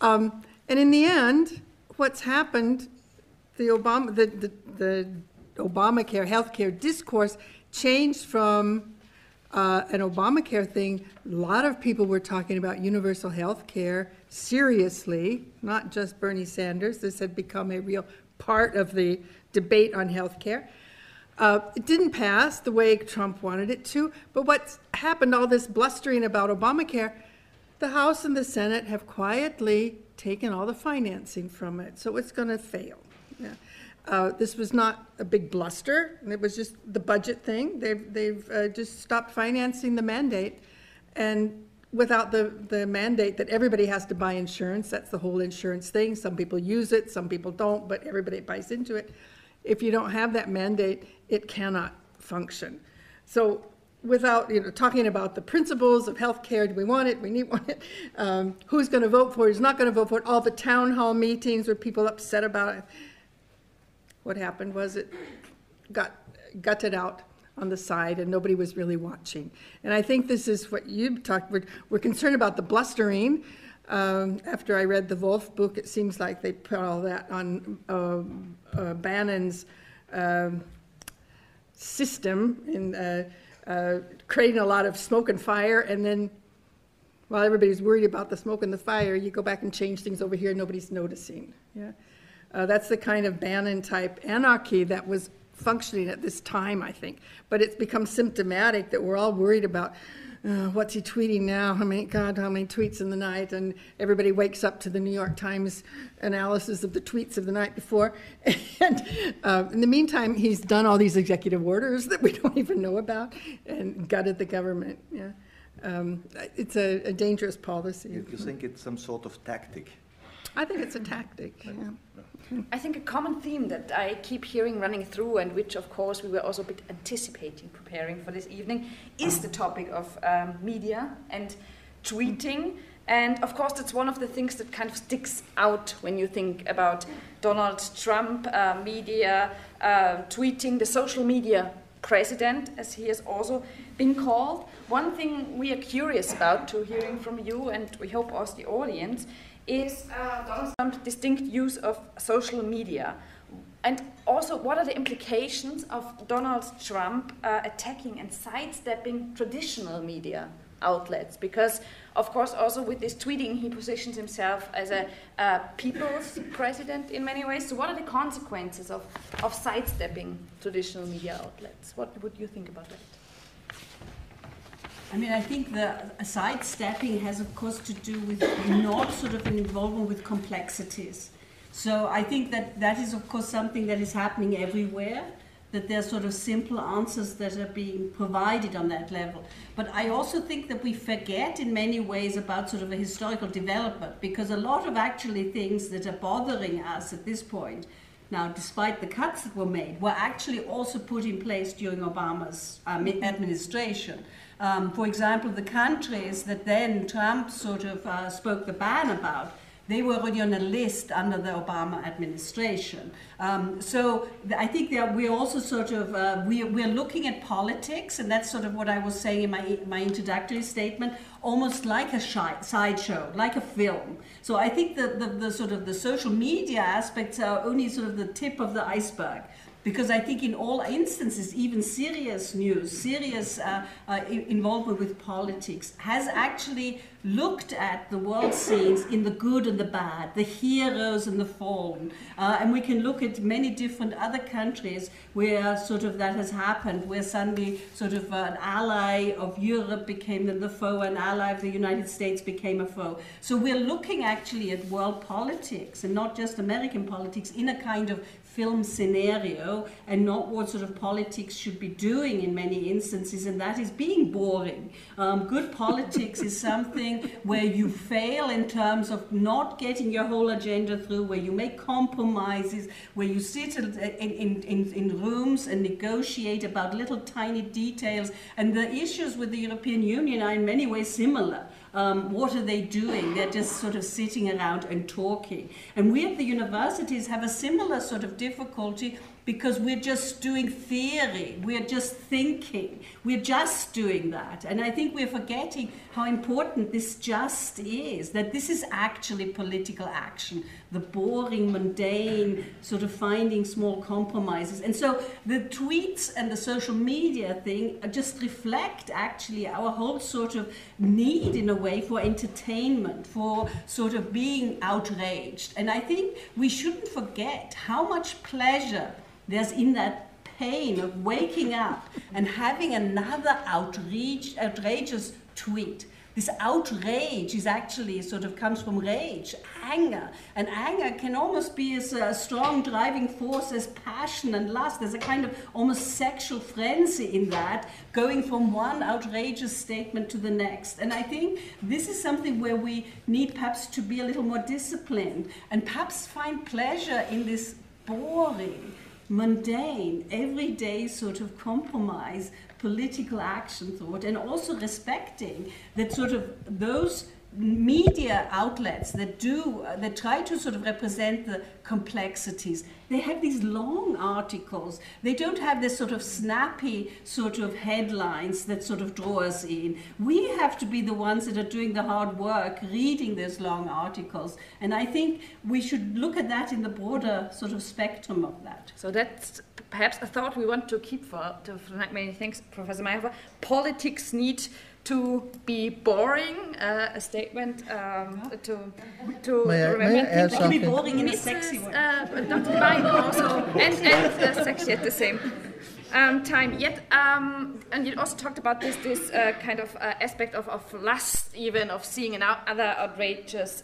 And in the end, what's happened, the Obamacare healthcare discourse changed from an Obamacare thing. A lot of people were talking about universal health care seriously, not just Bernie Sanders. This had become a real part of the debate on health care. It didn't pass the way Trump wanted it to, but what's happened, all this blustering about Obamacare, the House and the Senate have quietly taken all the financing from it, so it's going to fail. Yeah. This was not a big bluster, it was just the budget thing. They've just stopped financing the mandate, and without the mandate that everybody has to buy insurance, that's the whole insurance thing. Some people use it, some people don't, but everybody buys into it. If you don't have that mandate, it cannot function. So without talking about the principles of healthcare, do we want it, we need it, who's going to vote for it, who's not going to vote for it, all the town hall meetings where people upset about it. What happened was it got gutted out on the side and nobody was really watching. And I think this is what you talked, we're concerned about the blustering. After I read the Wolf book, it seems like they put all that on Bannon's system in creating a lot of smoke and fire, and then while everybody's worried about the smoke and the fire, you go back and change things over here and nobody's noticing. Yeah, that's the kind of Bannon-type anarchy that was functioning at this time, I think. But it's become symptomatic that we're all worried about what's he tweeting now? How many tweets in the night? And everybody wakes up to the New York Times analysis of the tweets of the night before. And in the meantime, he's done all these executive orders that we don't even know about and gutted the government. Yeah, it's a dangerous policy. You think it's some sort of tactic? I think it's a tactic. Yeah. I think a common theme that I keep hearing running through, and which of course we were also a bit anticipating preparing for this evening, is the topic of media and tweeting. And of course that's one of the things that kind of sticks out when you think about Donald Trump, media, tweeting, the social media president, as he has also been called. One thing we are curious about to hearing from you, and we hope also the audience, is Donald Trump's distinct use of social media. And also, what are the implications of Donald Trump attacking and sidestepping traditional media outlets? Because, of course, also with this tweeting, he positions himself as a people's president in many ways. So what are the consequences of sidestepping traditional media outlets? What would you think about that? I mean, I think the sidestepping has, of course, to do with not sort of an involvement with complexities. So I think that is, of course, something that is happening everywhere, that there are sort of simple answers that are being provided on that level. But I also think that we forget in many ways about sort of a historical development, because a lot of actually things that are bothering us at this point, now, despite the cuts that were made, were actually also put in place during Obama's administration. For example, the countries that then Trump sort of spoke the ban about, they were already on a list under the Obama administration. So I think that we're also sort of, we're looking at politics, and that's sort of what I was saying in my introductory statement, almost like a sideshow, like a film. So I think the sort of the social media aspects are only sort of the tip of the iceberg. Because I think in all instances, even serious news, serious involvement with politics has actually looked at the world scenes in the good and the bad, the heroes and the fallen. And we can look at many different other countries where sort of that has happened, where suddenly sort of an ally of Europe became then the foe, an ally of the United States became a foe. So we're looking actually at world politics and not just American politics in a kind of film scenario, and not what sort of politics should be doing in many instances, and that is being boring. Good politics is something where you fail in terms of not getting your whole agenda through, where you make compromises, where you sit in rooms and negotiate about little tiny details, and the issues with the European Union are in many ways similar. What are they doing? They're just sort of sitting around and talking. And we at the universities have a similar sort of difficulty because we're just doing theory, we're just thinking, we're just doing that. And I think we're forgetting how important this just is, that this is actually political action, the boring, mundane, sort of finding small compromises. And so the tweets and the social media thing just reflect actually our whole sort of need in a way for entertainment, for sort of being outraged. And I think we shouldn't forget how much pleasure there's in that pain of waking up and having another outrageous tweet. This outrage is actually sort of comes from rage, anger. And anger can almost be as a strong driving force as passion and lust. There's a kind of almost sexual frenzy in that, going from one outrageous statement to the next. And I think this is something where we need perhaps to be a little more disciplined and perhaps find pleasure in this boring, mundane, everyday sort of compromise, political action thought, and also respecting that sort of those media outlets that try to sort of represent the complexities. They have these long articles. They don't have this sort of snappy sort of headlines that sort of draw us in. We have to be the ones that are doing the hard work, reading those long articles. And I think we should look at that in the broader sort of spectrum of that. So that's perhaps a thought we want to keep for many thanks, Professor Maierhofer. Politics need to be boring, a statement to remember. May I add It can something? be boring in a sexy way. Dr. Devine also, and sexy at the same time. Yet, and you also talked about this kind of aspect of lust, even of seeing another outrageous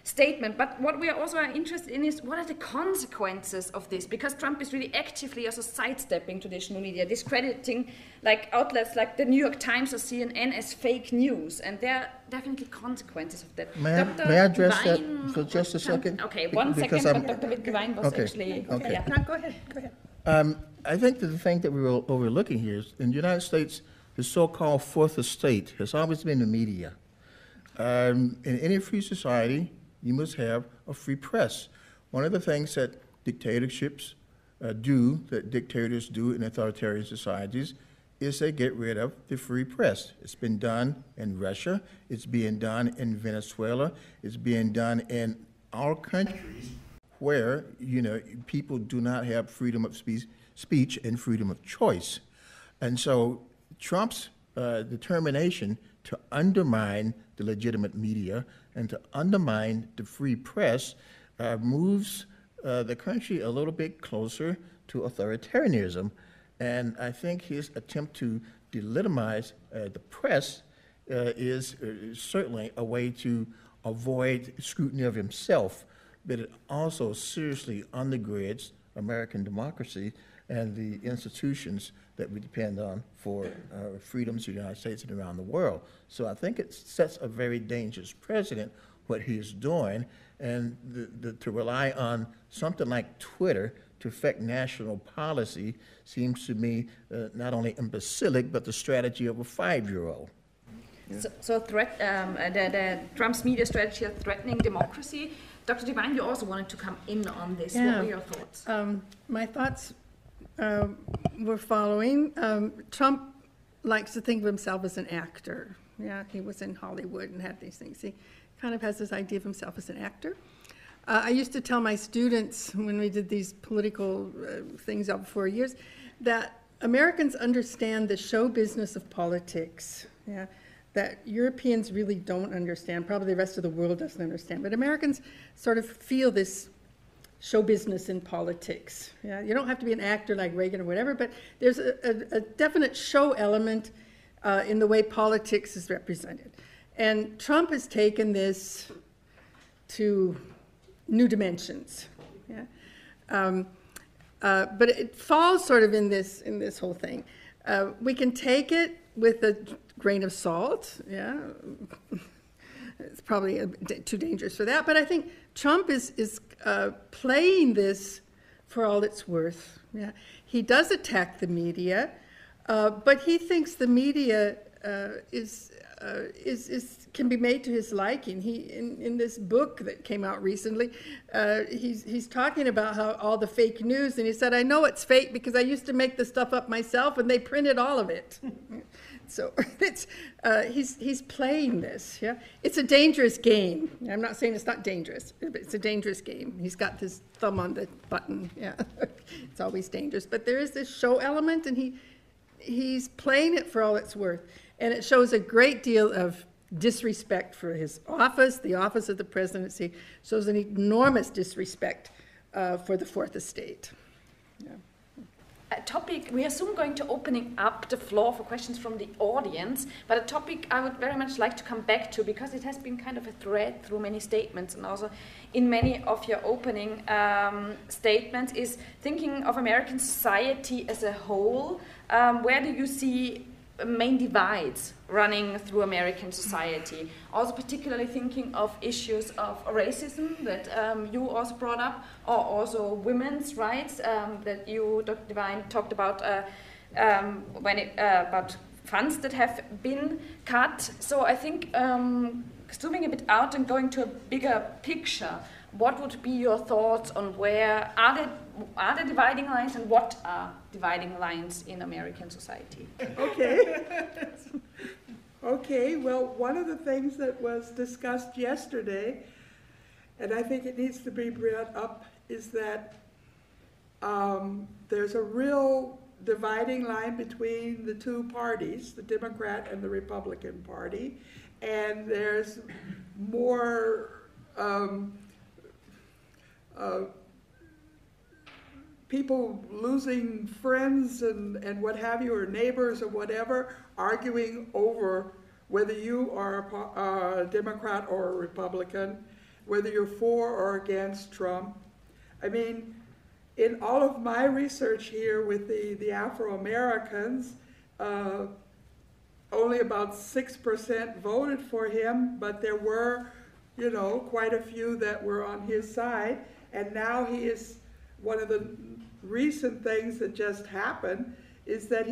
statement. But what we are also interested in is what are the consequences of this? Because Trump is really actively also sidestepping traditional media, discrediting like outlets like the New York Times or CNN as fake news, and there are definitely consequences of that. May I address that for just a second? Okay, one second, but Dr. Devine was actually... Okay. Yeah. No, go ahead. I think that the thing that we're overlooking here is in the United States, the so-called fourth estate has always been the media. In any free society, you must have a free press. One of the things that dictatorships that dictators do in authoritarian societies, is they get rid of the free press. It's been done in Russia, it's being done in Venezuela, it's being done in our countries where, people do not have freedom of speech and freedom of choice. And so Trump's determination to undermine the legitimate media and to undermine the free press moves the country a little bit closer to authoritarianism. And I think his attempt to delegitimize the press is certainly a way to avoid scrutiny of himself, but it also seriously undergirds American democracy and the institutions that we depend on for freedoms in the United States and around the world. So I think it sets a very dangerous precedent, what he is doing, and to rely on something like Twitter to affect national policy seems to me not only imbecilic, but the strategy of a 5-year-old. Yeah. So the Trump's media strategy of threatening democracy. Dr. Devine, you also wanted to come in on this. Yeah. What were your thoughts? My thoughts were following. Trump likes to think of himself as an actor. Yeah, he was in Hollywood and had these things. He kind of has this idea of himself as an actor. I used to tell my students when we did these political things out for years that Americans understand the show business of politics, yeah, that Europeans really don't understand, probably the rest of the world doesn't understand, but Americans sort of feel this show business in politics. Yeah? You don't have to be an actor like Reagan or whatever, but there's a definite show element in the way politics is represented. And Trump has taken this to new dimensions. Yeah? But it falls sort of in this whole thing. We can take it with a grain of salt. Yeah, it's probably too dangerous for that. But I think Trump is playing this for all it's worth. Yeah, he does attack the media, but he thinks the media can be made to his liking. He in this book that came out recently, he's talking about how all the fake news, and he said, "I know it's fake because I used to make the stuff up myself, and they printed all of it." So it's he's playing this. Yeah, it's a dangerous game. I'm not saying it's not dangerous, but it's a dangerous game. He's got this thumb on the button. Yeah, it's always dangerous. But there is this show element, and he's playing it for all it's worth. And it shows a great deal of disrespect for his office, the office of the presidency, shows an enormous disrespect for the Fourth Estate. Yeah. A topic, we are soon going to opening up the floor for questions from the audience, but a topic I would very much like to come back to because it has been kind of a thread through many statements and also in many of your opening statements is thinking of American society as a whole. Where do you see main divides running through American society? Also particularly thinking of issues of racism that you also brought up, or also women's rights that you, Dr. Devine, talked about about funds that have been cut. So I think zooming a bit out and going to a bigger picture, what would be your thoughts on where are the dividing lines and what are dividing lines in American society? Okay. Okay, well, one of the things that was discussed yesterday, and I think it needs to be brought up, is that there's a real dividing line between the two parties, the Democrat and the Republican Party, and there's more people losing friends and what have you, or neighbors or whatever, arguing over whether you are a Democrat or a Republican, whether you're for or against Trump. I mean, in all of my research here with the Afro-Americans, only about 6% voted for him, but there were, you know, quite a few that were on his side. And now he is, one of the recent things that just happened is that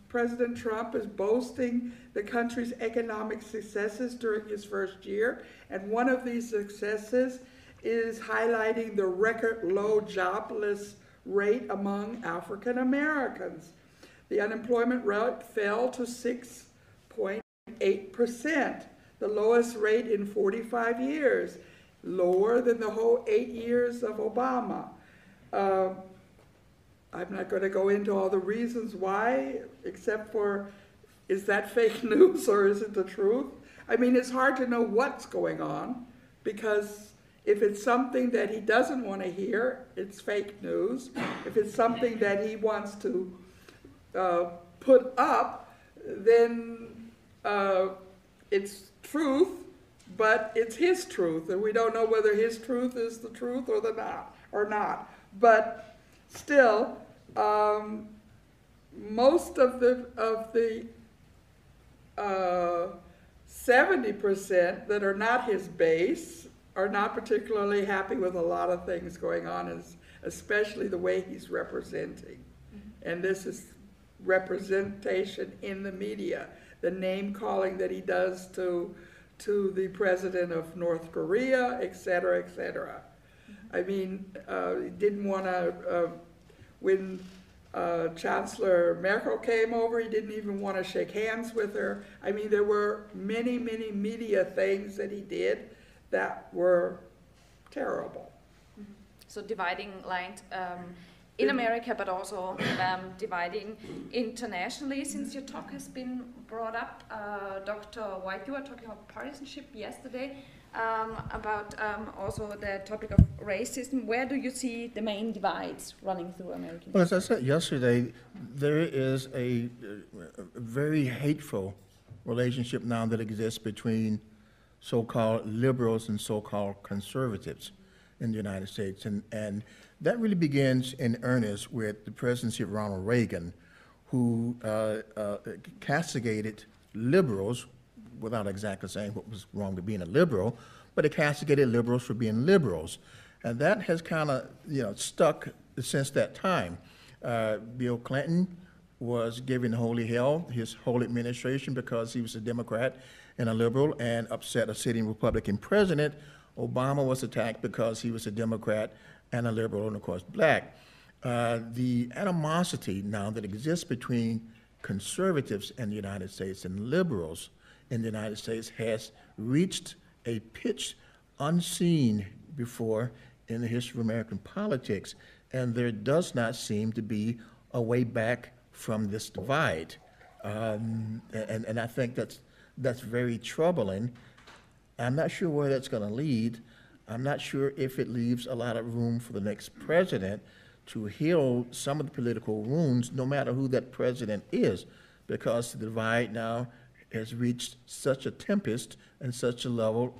President Trump is boasting the country's economic successes during his first year. And one of these successes is highlighting the record low jobless rate among African Americans. The unemployment rate fell to 6.8%, the lowest rate in 45 years, lower than the whole 8 years of Obama. I'm not going to go into all the reasons why, except for, is that fake news or is it the truth? I mean, it's hard to know what's going on, because if it's something that he doesn't want to hear, it's fake news. If it's something that he wants to put up, then it's truth, but it's his truth, and we don't know whether his truth is the truth or not. But still, most of the 70% that are not his base are not particularly happy with a lot of things going on, especially the way he's representing. And this is representation in the media. the name calling that he does to the president of North Korea, et cetera, et cetera. I mean, he didn't want to, when Chancellor Merkel came over, he didn't even want to shake hands with her. I mean, there were many, many media things that he did that were terrible. So dividing lines in America, but also dividing internationally. Since your talk has been brought up, Dr. White, you were talking about partisanship yesterday, about also the topic of racism. Where do you see the main divides running through American history? Well, as I said yesterday, there is a very hateful relationship now that exists between so-called liberals and so-called conservatives in the United States. And that really begins in earnest with the presidency of Ronald Reagan, who castigated liberals, without exactly saying what was wrong with being a liberal, but it castigated liberals for being liberals. And that has kind of, stuck since that time. Bill Clinton was given holy hell, his whole administration, because he was a Democrat and a liberal and upset a sitting Republican president. Obama was attacked because he was a Democrat and a liberal and, of course, black. The animosity now that exists between conservatives in the United States and liberals in the United States has reached a pitch unseen before in the history of American politics, and there does not seem to be a way back from this divide. And I think that's very troubling. I'm not sure where that's going to lead. I'm not sure if it leaves a lot of room for the next president to heal some of the political wounds, no matter who that president is, because the divide now has reached such a tempest and such a level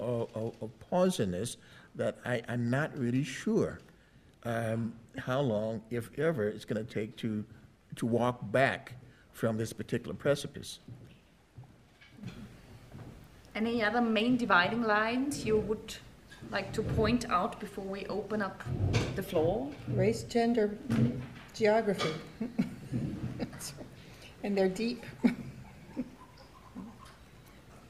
of poisonous that I'm not really sure how long, if ever, it's going to take to walk back from this particular precipice. Any other main dividing lines you would like to point out before we open up the floor? Race, gender, geography. And they're deep.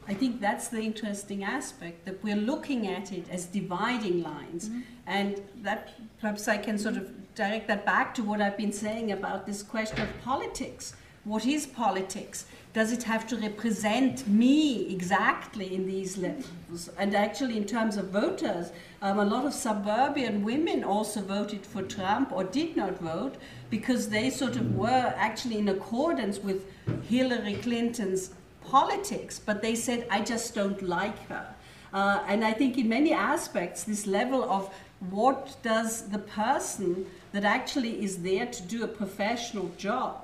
I think that's the interesting aspect, that we're looking at it as dividing lines. And that perhaps I can sort of direct that back to what I've been saying about this question of politics. What is politics? Does it have to represent me exactly in these levels? And actually, in terms of voters, a lot of suburban women also voted for Trump or did not vote because they sort of were actually in accordance with Hillary Clinton's politics, but they said, I just don't like her. And I think in many aspects, this level of what does the person that actually is there to do a professional job,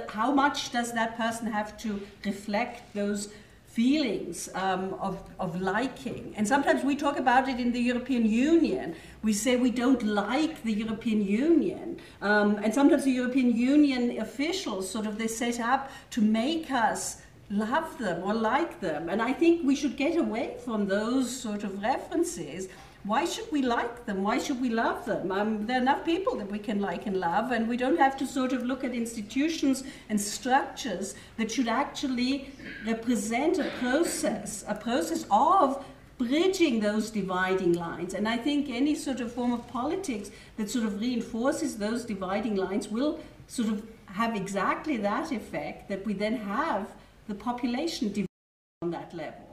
how much does that person have to reflect those feelings of liking? And sometimes we talk about it in the European Union. We say we don't like the European Union. And sometimes the European Union officials sort of, they set up to make us love them or like them. And I think we should get away from those sort of references. Why should we like them? Why should we love them? There are enough people that we can like and love, and we don't have to sort of look at institutions and structures that should actually represent a process of bridging those dividing lines. And I think any sort of form of politics that sort of reinforces those dividing lines will sort of have exactly that effect, that we then have the population divided on that level.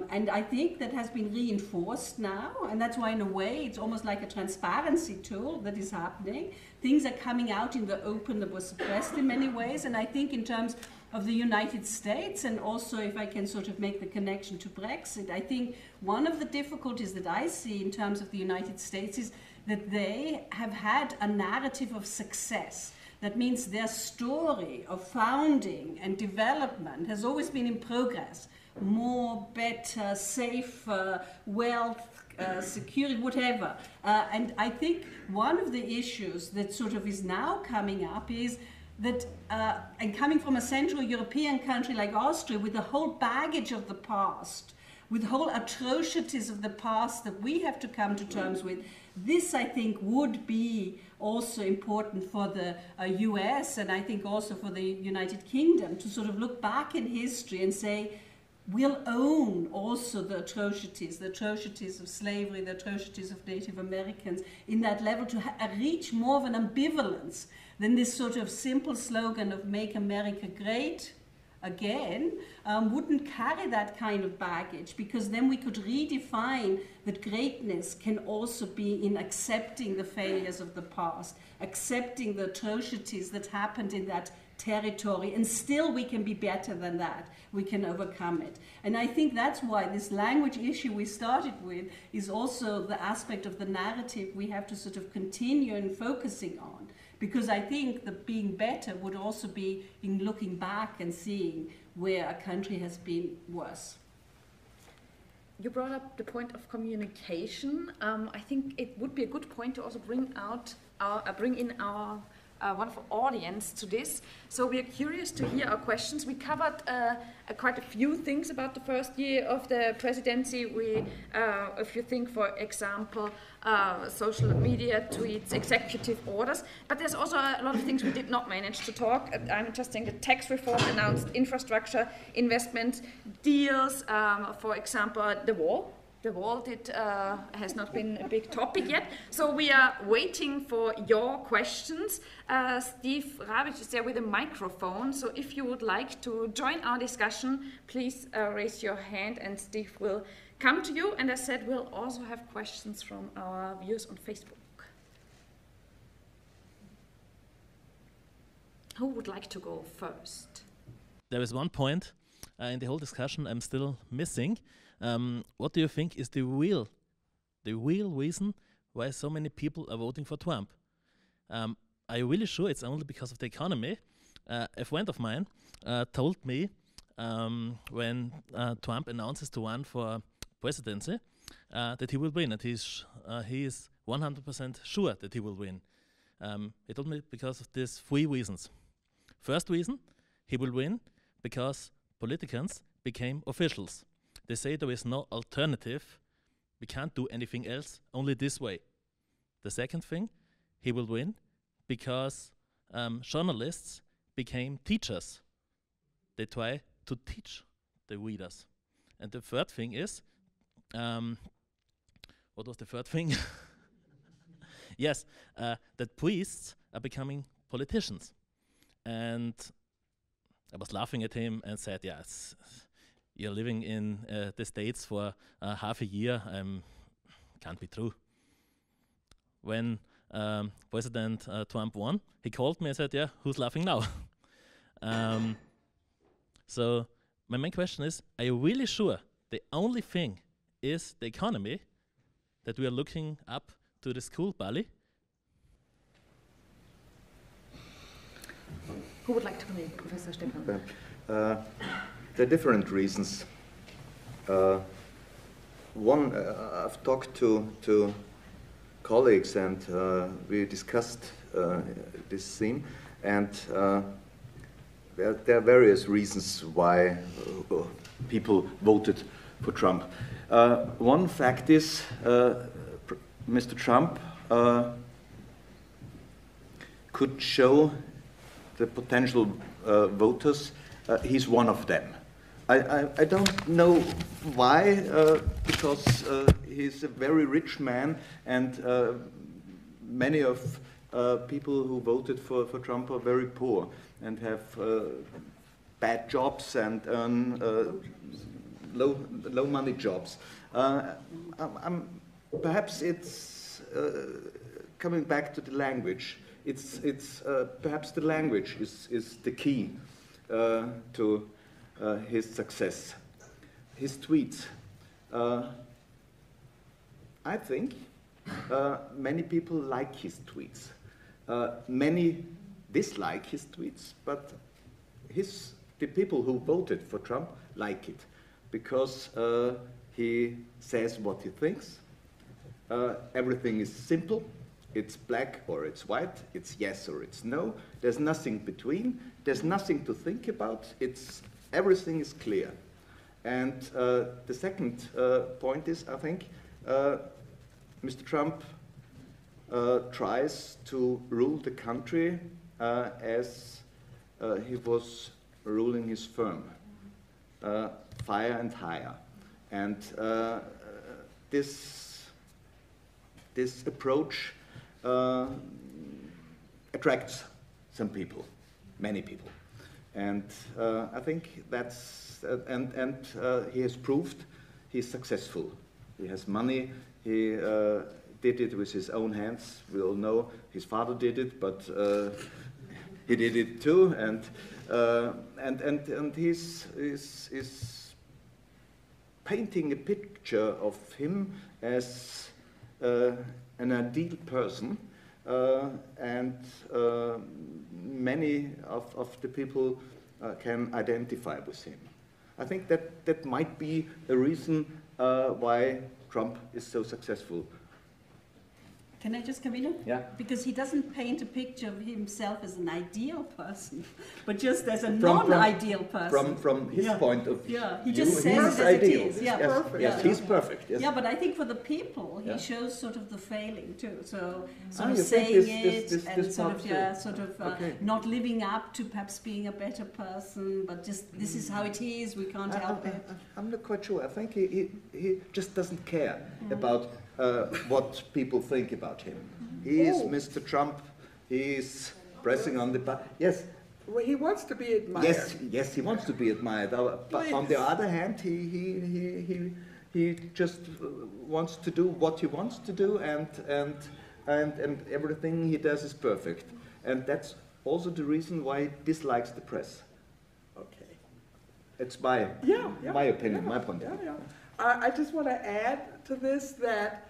And I think that has been reinforced now, and that's why in a way it's almost like a transparency tool that is happening. Things are coming out in the open that were suppressed in many ways, and I think in terms of the United States, and also if I can sort of make the connection to Brexit, I think one of the difficulties that I see in terms of the United States is that they have had a narrative of success. That means their story of founding and development has always been in progress. More, better, safer, wealth, security, whatever. And I think one of the issues that sort of is now coming up is that, and coming from a Central European country like Austria with the whole baggage of the past, with whole atrocities of the past that we have to come to terms with. This, I think, would be also important for the US, and I think also for the United Kingdom, to sort of look back in history and say, we'll own also the atrocities of slavery, the atrocities of Native Americans, in that level, to reach more of an ambivalence than this sort of simple slogan of Make America Great Again wouldn't carry that kind of baggage, because then we could redefine that greatness can also be in accepting the failures of the past, accepting the atrocities that happened in that territory, and still we can be better than that. We can overcome it. And I think that's why this language issue we started with is also the aspect of the narrative we have to sort of continue in focusing on. Because I think that being better would also be in looking back and seeing where a country has been worse. You brought up the point of communication. I think it would be a good point to also bring in our wonderful audience to this. So we are curious to hear our questions. We covered quite a few things about the first year of the presidency. If you think, for example, social media tweets, executive orders, but there's also a lot of things we did not manage to talk. I'm just saying the tax reform announced, infrastructure, investment deals, for example, the wall. The wall has not been a big topic yet, so we are waiting for your questions. Steve Ravich is there with a microphone, so if you would like to join our discussion, please raise your hand and Steve will come to you. And as I said, we'll also have questions from our viewers on Facebook. Who would like to go first? There is one point in the whole discussion I'm still missing. What do you think is the real reason why so many people are voting for Trump? Are you really sure it's only because of the economy? A friend of mine told me when Trump announces to run for presidency that he will win, and he is 100% sure that he will win. He told me because of these three reasons. First reason, he will win because politicians became officials. They say there is no alternative, we can't do anything else, only this way. The second thing, he will win because journalists became teachers. They try to teach the readers. And the third thing is, what was the third thing? Yes, that priests are becoming politicians. And I was laughing at him and said, yeah, you're living in the States for half a year, can't be true. When President Trump won, he called me and said, yeah, who's laughing now? So my main question is, are you really sure the only thing is the economy, that we are looking up to the school bully? Who would like to come in, Professor Steppan? There are different reasons. One, I've talked to colleagues and we discussed this theme, and there are various reasons why people voted for Trump. One fact is Mr. Trump could show the potential voters he's one of them. I don't know why, because he's a very rich man, and many of people who voted for Trump are very poor and have bad jobs and earn low money jobs. Perhaps it's coming back to the language. It's perhaps the language is the key to his success. His tweets. I think many people like his tweets. Many dislike his tweets, but the people who voted for Trump like it because he says what he thinks. Everything is simple. It's black or it's white. It's yes or it's no. There's nothing between. There's nothing to think about. Everything is clear. And the second point is, I think, Mr. Trump tries to rule the country as he was ruling his firm, fire and hire. And this approach attracts some people, many people. And I think that's, and he has proved he's successful. He has money, he did it with his own hands. We all know his father did it, but he did it too. And he's painting a picture of him as an ideal person, and many of the people can identify with him. I think that might be a reason why Trump is so successful. Can I just come in? Yeah. Because he doesn't paint a picture of himself as an ideal person, but just as a non-ideal person. From his point of view. Yeah, he just says it as ideal. it is. Yeah. Yes, Perfect. yes, he's perfect. Yes. Yeah, but I think for the people, he Yeah. shows sort of the failing too. So sort Ah, of you think saying this and sort part of, too? yeah, sort of Okay. not living up to perhaps being a better person, but just this is how it is, we can't help it. I'm not quite sure. I think he just doesn't care about what people think about him. He is Mr. Trump. He is pressing on the button. Yes. Well, he wants to be admired. Yes, he wants to be admired. But on the other hand, he just wants to do what he wants to do, and everything he does is perfect. And that's also the reason why he dislikes the press. Okay. It's my opinion, my point of view. I just want to add to this that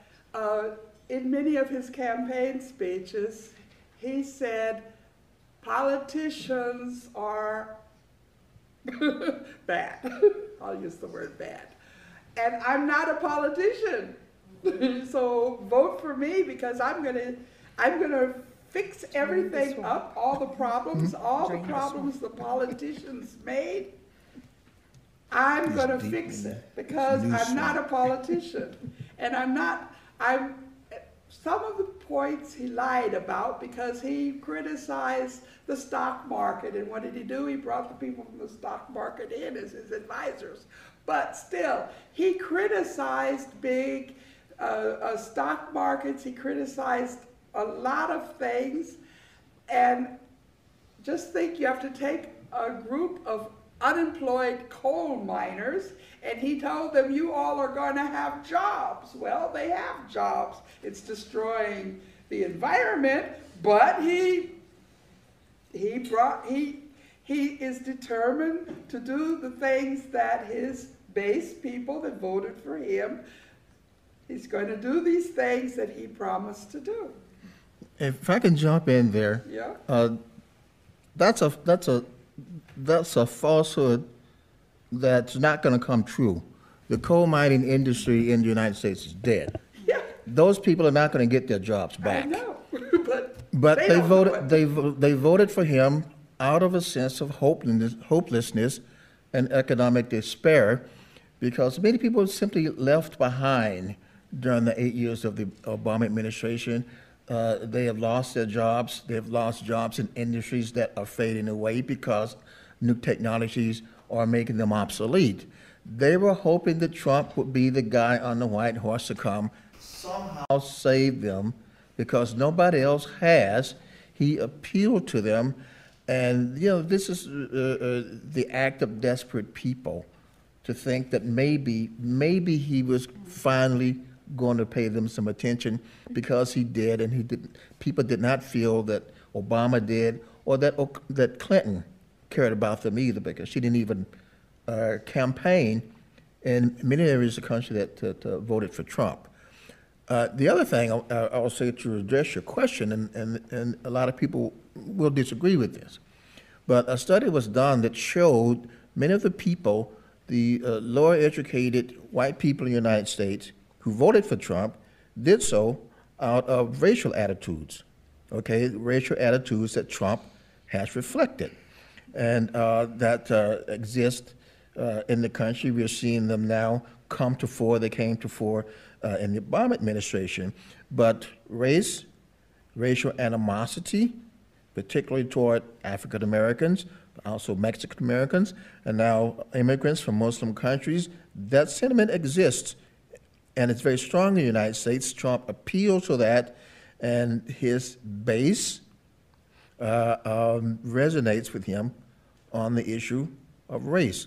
in many of his campaign speeches, he said, politicians are bad. I'll use the word bad. And I'm not a politician. So vote for me because I'm gonna fix everything up, all the problems the politicians made. I'm gonna fix it because I'm not a politician. And some of the points he lied about because he criticized the stock market. And what did he do? He brought the people from the stock market in as his advisors. But still, he criticized big stock markets. He criticized a lot of things. And just think you have to take a group of unemployed coal miners, and he told them, you all are going to have jobs. Well, they have jobs. It's destroying the environment, but he is determined to do the things that his base people that voted for him, he's going to do these things that he promised to do. If I can jump in there. Yeah. That's a falsehood that's not going to come true. The coal mining industry in the United States is dead. Yeah. Those people are not going to get their jobs back. I know, But they they don't voted. know it. They voted for him out of a sense of hopelessness, and economic despair, because many people were simply left behind during the 8 years of the Obama administration. They have lost their jobs. They have lost jobs in industries that are fading away because new technologies are making them obsolete. They were hoping that Trump would be the guy on the white horse to come, somehow save them, because nobody else has. He appealed to them, and this is the act of desperate people, to think that maybe he was finally going to pay them some attention, because he did, and he didn't. People did not feel that Obama did, or that Clinton cared about them either, because she didn't even campaign in many areas of the country that voted for Trump. The other thing I'll say to address your question, and a lot of people will disagree with this, but a study was done that showed many of the people, the lower educated white people in the United States who voted for Trump, did so out of racial attitudes, racial attitudes that Trump has reflected, and that exist in the country. We're seeing them now come to fore. They came to fore in the Obama administration. But race, racial animosity, particularly toward African Americans, but also Mexican Americans, and now immigrants from Muslim countries, that sentiment exists, and it's very strong in the United States. Trump appealed to that, and his base resonates with him on the issue of race.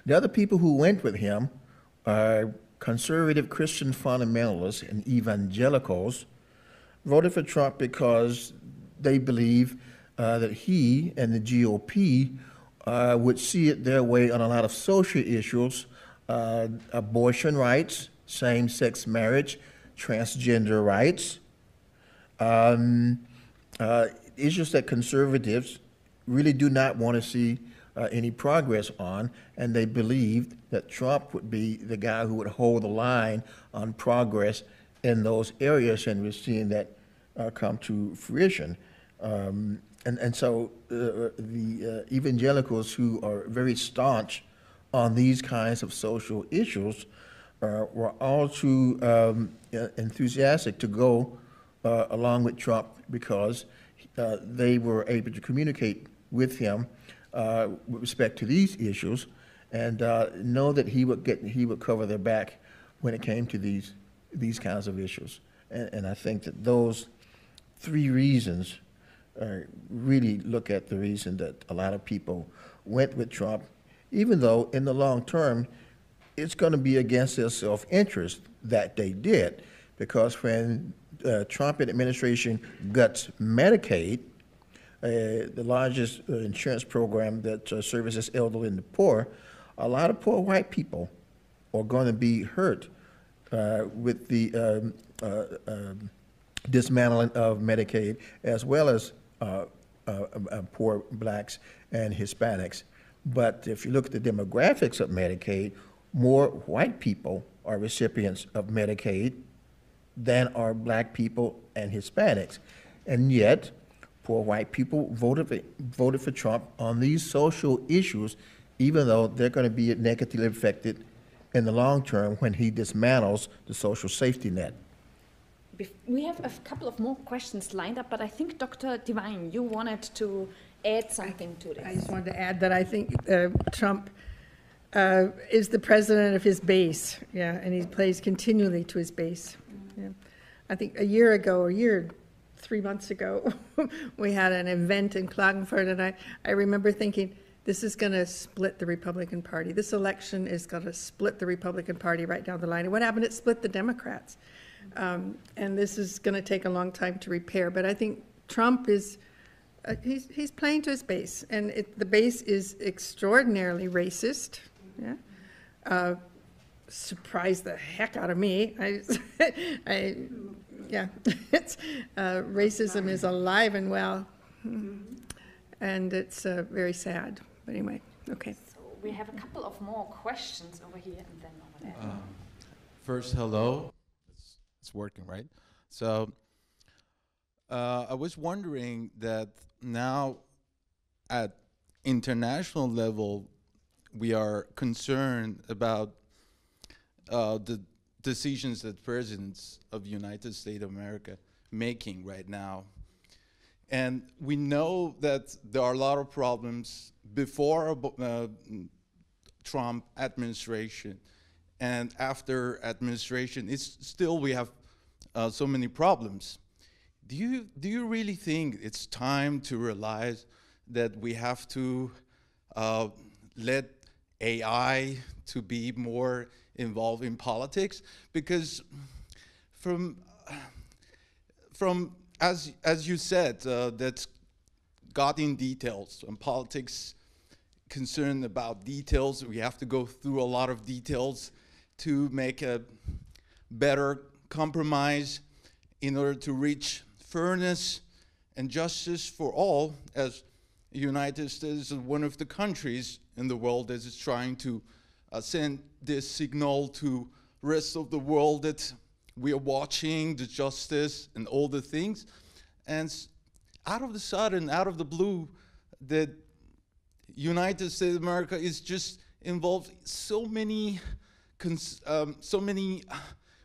The other people who went with him are conservative Christian fundamentalists and evangelicals, voted for Trump because they believe that he and the GOP would see it their way on a lot of social issues, abortion rights, same-sex marriage, transgender rights, issues that conservatives really do not want to see any progress on, and they believed that Trump would be the guy who would hold the line on progress in those areas, and we're seeing that come to fruition. And so the evangelicals who are very staunch on these kinds of social issues were all too enthusiastic to go along with Trump because they were able to communicate with him with respect to these issues, and know that he would cover their back when it came to these kinds of issues. And I think that those three reasons really look at the reason that a lot of people went with Trump, even though in the long term it's going to be against their self-interest that they did, because when Trump administration guts Medicaid, the largest insurance program that services elderly and the poor, a lot of poor white people are going to be hurt with the dismantling of Medicaid, as well as poor blacks and Hispanics. But if you look at the demographics of Medicaid, more white people are recipients of Medicaid than are black people and Hispanics. And yet, poor white people voted for Trump on these social issues, even though they're going to be negatively affected in the long term when he dismantles the social safety net. We have a couple of more questions lined up, but I think Dr. Devine, you wanted to add something to this. I just wanted to add that I think Trump is the president of his base, yeah, and he plays continually to his base. Yeah. I think 3 months ago, we had an event in Klagenfurt, and I remember thinking, this is going to split the Republican Party. This election is going to split the Republican Party right down the line. And what happened? It split the Democrats. And this is going to take a long time to repair. But I think Trump is, he's playing to his base. And the base is extraordinarily racist. Yeah. Surprised the heck out of me. Racism is alive and well. And it's very sad. But anyway, okay. So we have a couple of more questions over here and then over there. First, hello. It's working, right? So I was wondering that now at international level, we are concerned about the decisions that presidents of the United States of America making right now. And we know that there are a lot of problems before Trump administration and after administration. It's still, we have so many problems. Do you really think it's time to realize that we have to let AI to be more involved in politics? Because as you said, that's got in details, and politics concerned about details. We have to go through a lot of details to make a better compromise in order to reach fairness and justice for all, as the United States is one of the countries in the world that is trying to send this signal to the rest of the world that we are watching the justice and all the things. And out of the sudden, out of the blue, the United States of America is just involves so many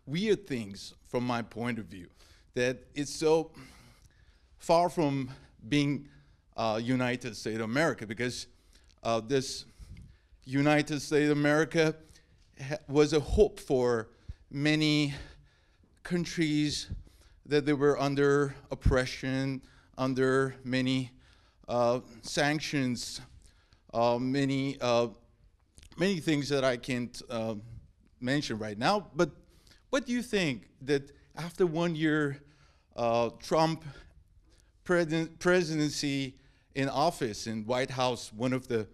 weird things from my point of view, that it's so far from being United States of America, because this United States of America was a hope for many countries that they were under oppression, under many sanctions, many things that I can't mention right now. But what do you think that after 1 year Trump presidency in office in White House, one of the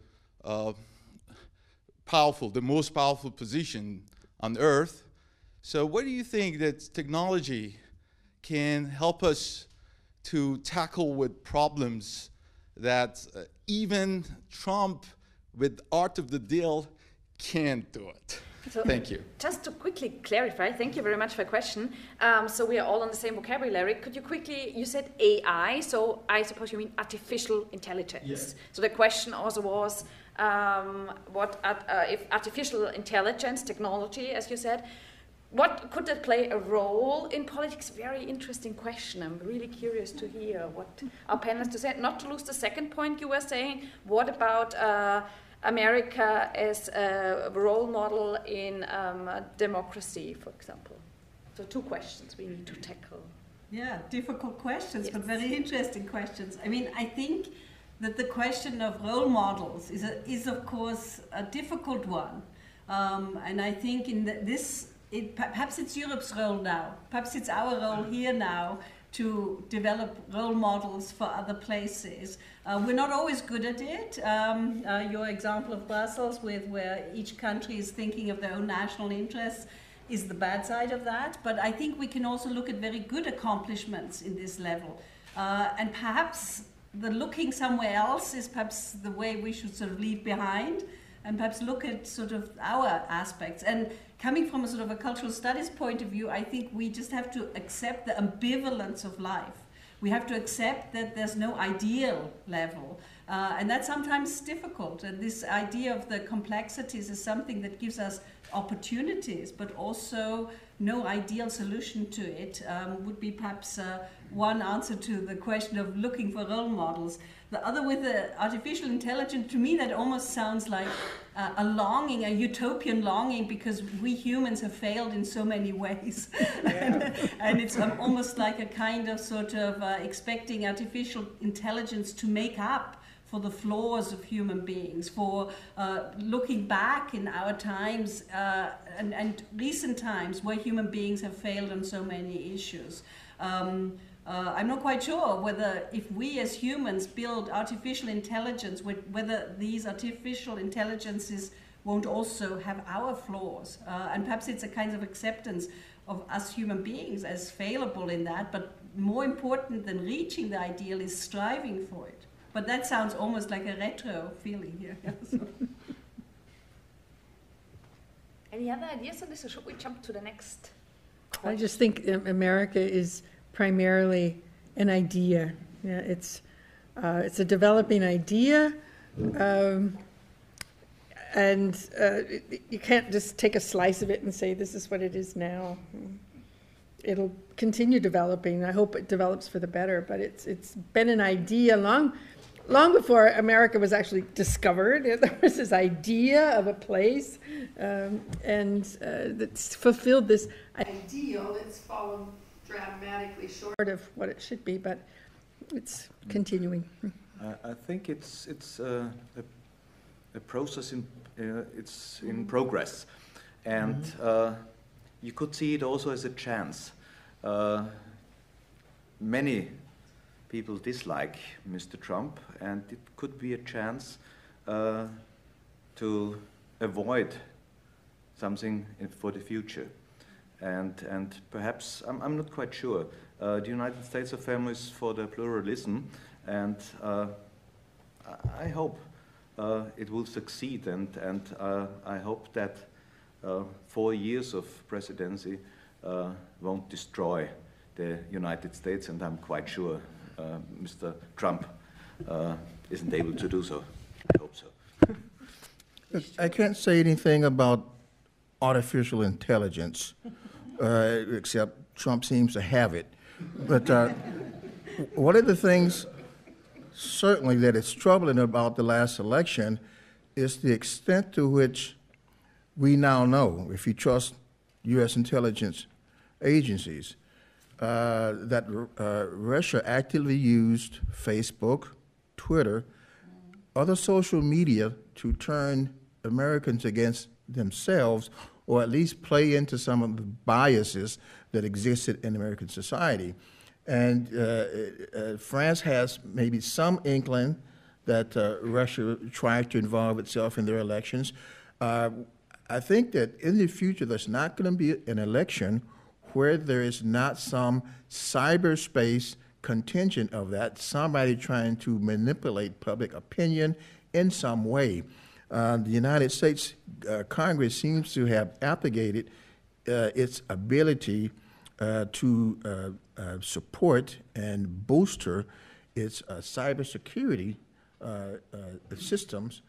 most powerful position on earth, so what do you think that technology can help us to tackle with problems that even Trump, with art of the deal, can't do it? So thank you. Just to quickly clarify, thank you very much for the question. So we are all on the same vocabulary. Could you quickly, you said AI, so I suppose you mean artificial intelligence. Yes. So the question also was, if artificial intelligence technology, as you said, what could that play a role in politics? Very interesting question. I'm really curious to hear what our panelists to say. Not to lose the second point you were saying, what about America as a role model in democracy, for example? So two questions we need to tackle. Yeah, difficult questions, Yes. but very interesting questions. I mean, I think that the question of role models is of course a difficult one. And I think perhaps it's Europe's role now, perhaps it's our role here now to develop role models for other places. We're not always good at it. Your example of Brussels, where each country is thinking of their own national interests, is the bad side of that. But I think we can also look at very good accomplishments in this level. And perhaps the looking somewhere else is perhaps the way we should sort of leave behind, and perhaps look at sort of our aspects. And coming from a sort of a cultural studies point of view, I think we just have to accept the ambivalence of life. We have to accept that there's no ideal level. And that's sometimes difficult. And this idea of the complexities is something that gives us opportunities, but also no ideal solution to it would be perhaps one answer to the question of looking for role models. The other with the artificial intelligence, to me that almost sounds like a longing, a utopian longing, because we humans have failed in so many ways. And it's almost like a kind of sort of expecting artificial intelligence to make up for the flaws of human beings, for looking back in our times and recent times where human beings have failed on so many issues. I'm not quite sure whether if we as humans build artificial intelligence, whether these artificial intelligences won't also have our flaws. And perhaps it's a kind of acceptance of us human beings as fallible in that, but more important than reaching the ideal is striving for it. But that sounds almost like a retro feeling here. Any other ideas on this, or should we jump to the next? I just think America is primarily an idea. Yeah, it's a developing idea, and you can't just take a slice of it and say this is what it is now. It'll continue developing. I hope it develops for the better, but it's been an idea long before America was actually discovered. There was this idea of a place, and that's fulfilled this ideal. It's fallen dramatically short of what it should be, but it's continuing. I think it's a process it's in progress, and you could see it also as a chance. Many people dislike Mr. Trump, and it could be a chance to avoid something for the future. And perhaps, I'm not quite sure, the United States of Families for the Pluralism, and I hope it will succeed, and I hope that 4 years of presidency won't destroy the United States, and I'm quite sure Mr. Trump isn't able to do so. I hope so. I can't say anything about artificial intelligence, except Trump seems to have it. But one of the things certainly that is troubling about the last election is the extent to which we now know, if you trust U.S. intelligence agencies, that Russia actively used Facebook, Twitter, other social media to turn Americans against themselves, or at least play into some of the biases that existed in American society. And France has maybe some inkling that Russia tried to involve itself in their elections. I think that in the future, there's not going to be an election where there is not some cyberspace contingent of that, somebody trying to manipulate public opinion in some way. The United States Congress seems to have abrogated its ability to support and bolster its cybersecurity systems,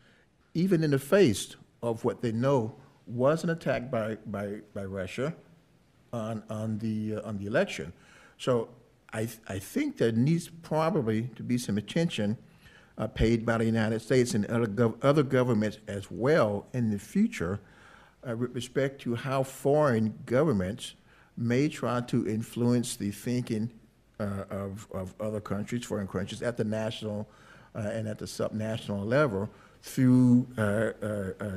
even in the face of what they know was an attack by Russia on the election. So I think there needs probably to be some attention paid by the United States and other governments as well in the future with respect to how foreign governments may try to influence the thinking of other countries, foreign countries, at the national and at the subnational level through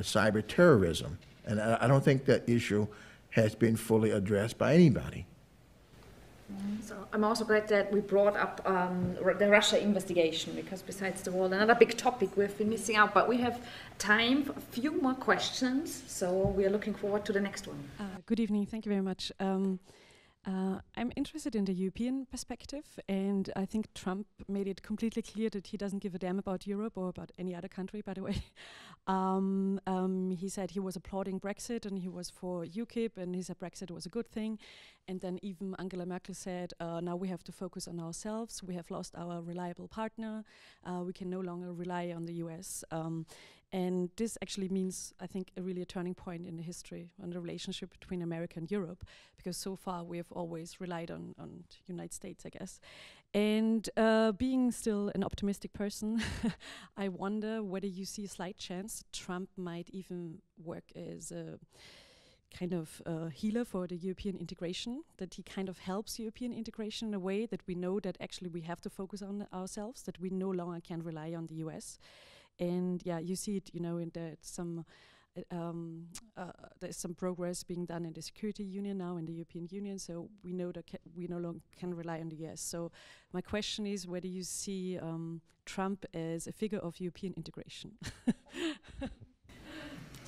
cyber terrorism. And I don't think that issue has been fully addressed by anybody. So I'm also glad that we brought up the Russia investigation, because besides the war, another big topic we've been missing out, but we have time for a few more questions, so we are looking forward to the next one. Good evening, thank you very much. I'm interested in the European perspective, and I think Trump made it completely clear that he doesn't give a damn about Europe or about any other country, by the way. He said he was applauding Brexit and he was for UKIP, and he said Brexit was a good thing. And then even Angela Merkel said, now we have to focus on ourselves. We have lost our reliable partner. We can no longer rely on the US. And this actually means, I think, a turning point in the history on the relationship between America and Europe, because so far we have always relied on the United States, I guess. And being still an optimistic person, I wonder whether you see a slight chance that Trump might even work as a kind of healer for the European integration, that he kind of helps European integration in a way that we know that actually we have to focus on ourselves, that we no longer can rely on the US. And yeah, you see it, in that there's some progress being done in the security union now in the European Union. So we know that we no longer can rely on the US. So my question is whether you see Trump as a figure of European integration.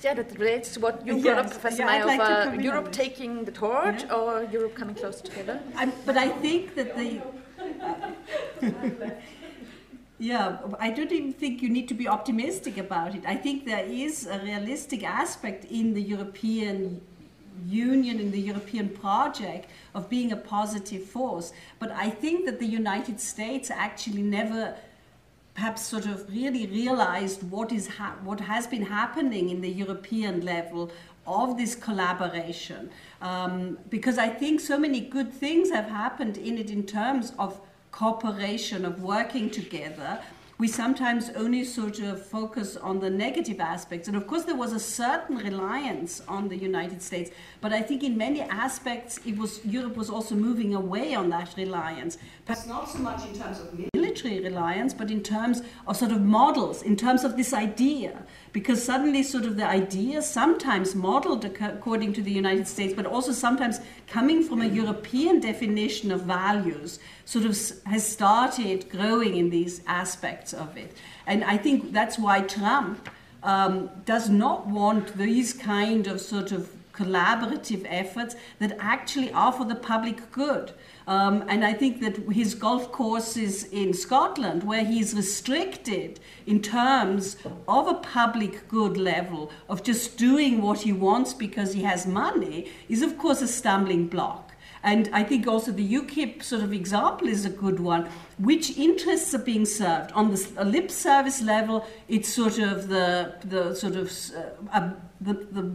Yeah, that relates to what you brought up, Professor Maierhofer, Europe taking the torch or Europe coming closer together? But I think that yeah, I don't even think you need to be optimistic about it. I think there is a realistic aspect in the European Union, in the European project, of being a positive force. But I think that the United States actually never perhaps sort of really realized what has been happening in the European level of this collaboration. Because I think so many good things have happened in it in terms of cooperation, of working together. We sometimes only sort of focus on the negative aspects. And of course there was a certain reliance on the United States, but I think in many aspects Europe was also moving away on that reliance. Perhaps not so much in terms of military reliance, but in terms of sort of models, in terms of this idea. Because suddenly sort of the idea, sometimes modeled according to the United States, but also sometimes coming from a European definition of values, sort of has started growing in these aspects of it. And I think that's why Trump does not want these kind of sort of collaborative efforts that actually are for the public good. And I think that his golf courses in Scotland, where he's restricted in terms of a public good level of just doing what he wants because he has money, is of course a stumbling block. And I think also the UKIP sort of example is a good one. which interests are being served. On the lip service level, it's sort of the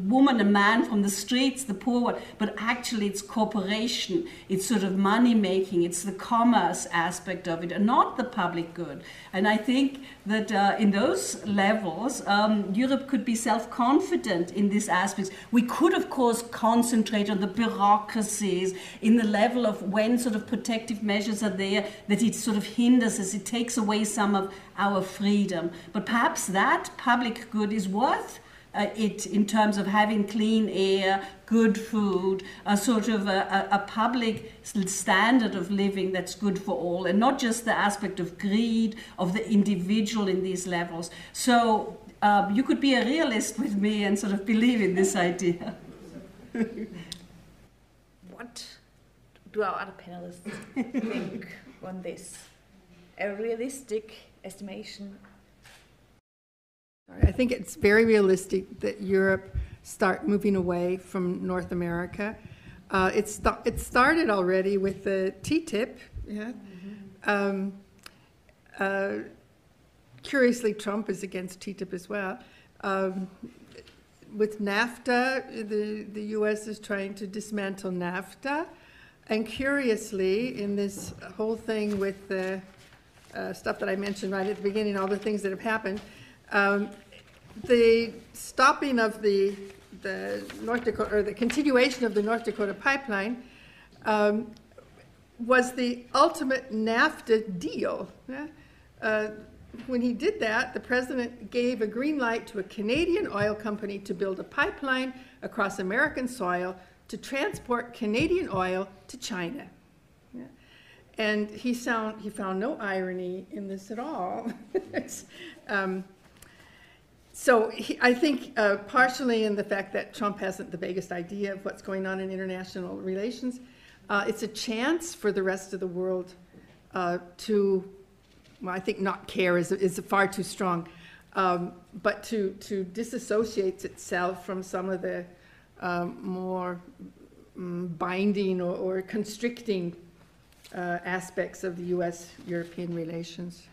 woman and man from the streets, the poor one, but actually it's cooperation, it's sort of money making, it's the commerce aspect of it, and not the public good. And I think that in those levels, Europe could be self-confident in these aspects. We could, of course, concentrate on the bureaucracies in the level of when sort of protective measures are there, that it sort of hinders us, it takes away some of our freedom. But perhaps that public good is worth it in terms of having clean air, good food, a sort of a public standard of living that's good for all, and not just the aspect of greed of the individual in these levels. So you could be a realist with me and sort of believe in this idea. What do our other panelists think on this? A realistic estimation? I think it's very realistic that Europe start moving away from North America. It started already with the TTIP. Yeah. Curiously, Trump is against TTIP as well. With NAFTA, the US is trying to dismantle NAFTA. And curiously, in this whole thing with the stuff that I mentioned right at the beginning, all the things that have happened, the stopping of the North Dakota, or the continuation of the North Dakota pipeline, was the ultimate NAFTA deal. Yeah? When he did that, the president gave a green light to a Canadian oil company to build a pipeline across American soil to transport Canadian oil to China. Yeah? And he found no irony in this at all. So I think partially in the fact that Trump hasn't the vaguest idea of what's going on in international relations, it's a chance for the rest of the world to, well, I think not care is far too strong, but to disassociate itself from some of the more binding or constricting aspects of the U.S.-European relations.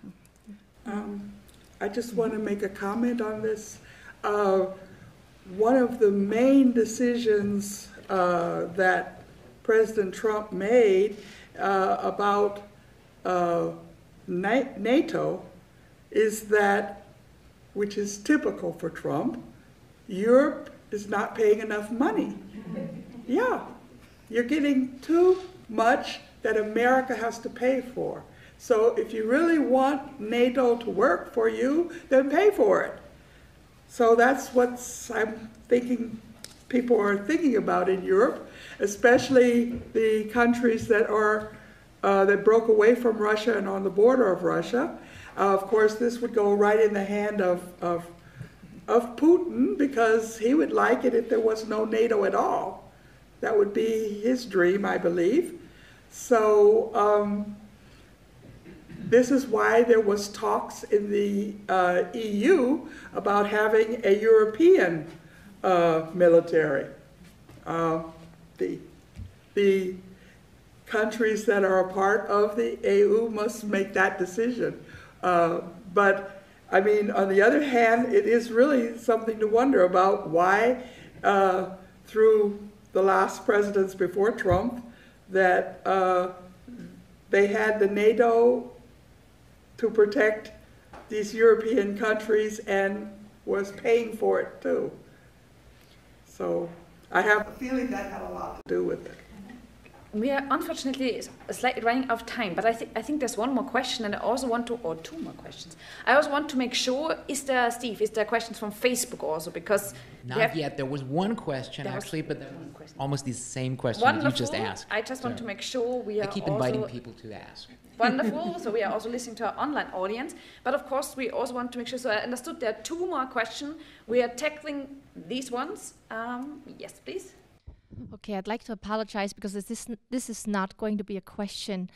I just want to make a comment on this. One of the main decisions that President Trump made about NATO is that, which is typical for Trump, Europe is not paying enough money. Yeah, you're getting too much that America has to pay for. So if you really want NATO to work for you, then pay for it. So that's what I'm thinking people are thinking about in Europe, especially the countries that are that broke away from Russia and on the border of Russia. Of course, this would go right in the hand of Putin, because he would like it if there was no NATO at all. That would be his dream, I believe. So this is why there was talks in the EU about having a European military. The countries that are a part of the EU must make that decision. But I mean, on the other hand, it is really something to wonder about why, through the last presidents before Trump, that they had the NATO to protect these European countries and was paying for it too. So I have a feeling that had a lot to do with it. We are unfortunately slightly running out of time, but I think there's one more question, and I also want to, or two more questions. I also want to make sure, is there questions from Facebook also? Because not yet. There was one question actually, but that was almost the same question that you just asked. I just want to make sure we are. I keep inviting people to ask. Wonderful. So we are also listening to our online audience, but of course we also want to make sure. So I understood there are two more questions. We are tackling these ones. Yes, please. Okay, I'd like to apologize because this is not going to be a question.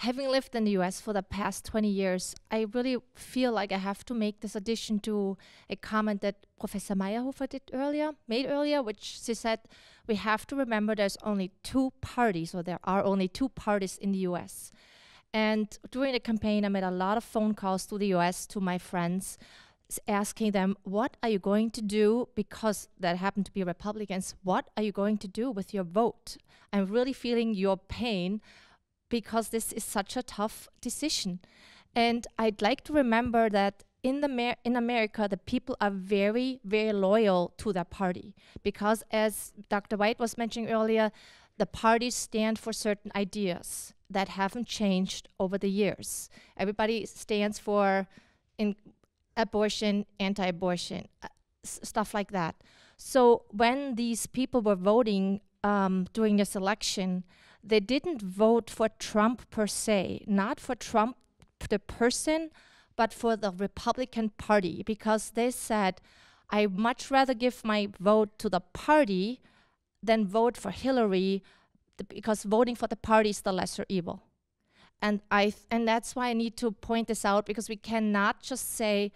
Having lived in the US for the past 20 years, I really feel like I have to make this addition to a comment that Professor Maierhofer made earlier, which she said we have to remember there's only two parties, or there are only two parties in the US. And during the campaign, I made a lot of phone calls to the US, to my friends, asking them, what are you going to do, because that happened to be Republicans, what are you going to do with your vote? I'm really feeling your pain because this is such a tough decision. And I'd like to remember that in America, the people are very, very loyal to their party, because as Dr. White was mentioning earlier, the parties stand for certain ideas that haven't changed over the years. Everybody stands for abortion, anti-abortion, stuff like that. So when these people were voting during this election, they didn't vote for Trump per se, not for Trump the person, but for the Republican Party, because they said, I'd much rather give my vote to the party than vote for Hillary, because voting for the party is the lesser evil. And that's why I need to point this out, because we cannot just say,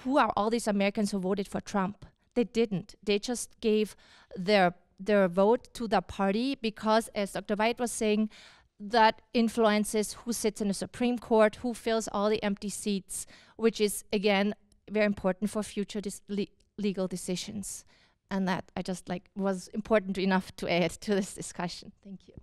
who are all these Americans who voted for Trump? They didn't. They just gave their vote to the party because, as Dr. White was saying, that influences who sits in the Supreme Court, who fills all the empty seats, which is, again, very important for future legal decisions. And that I just was important enough to add to this discussion. Thank you.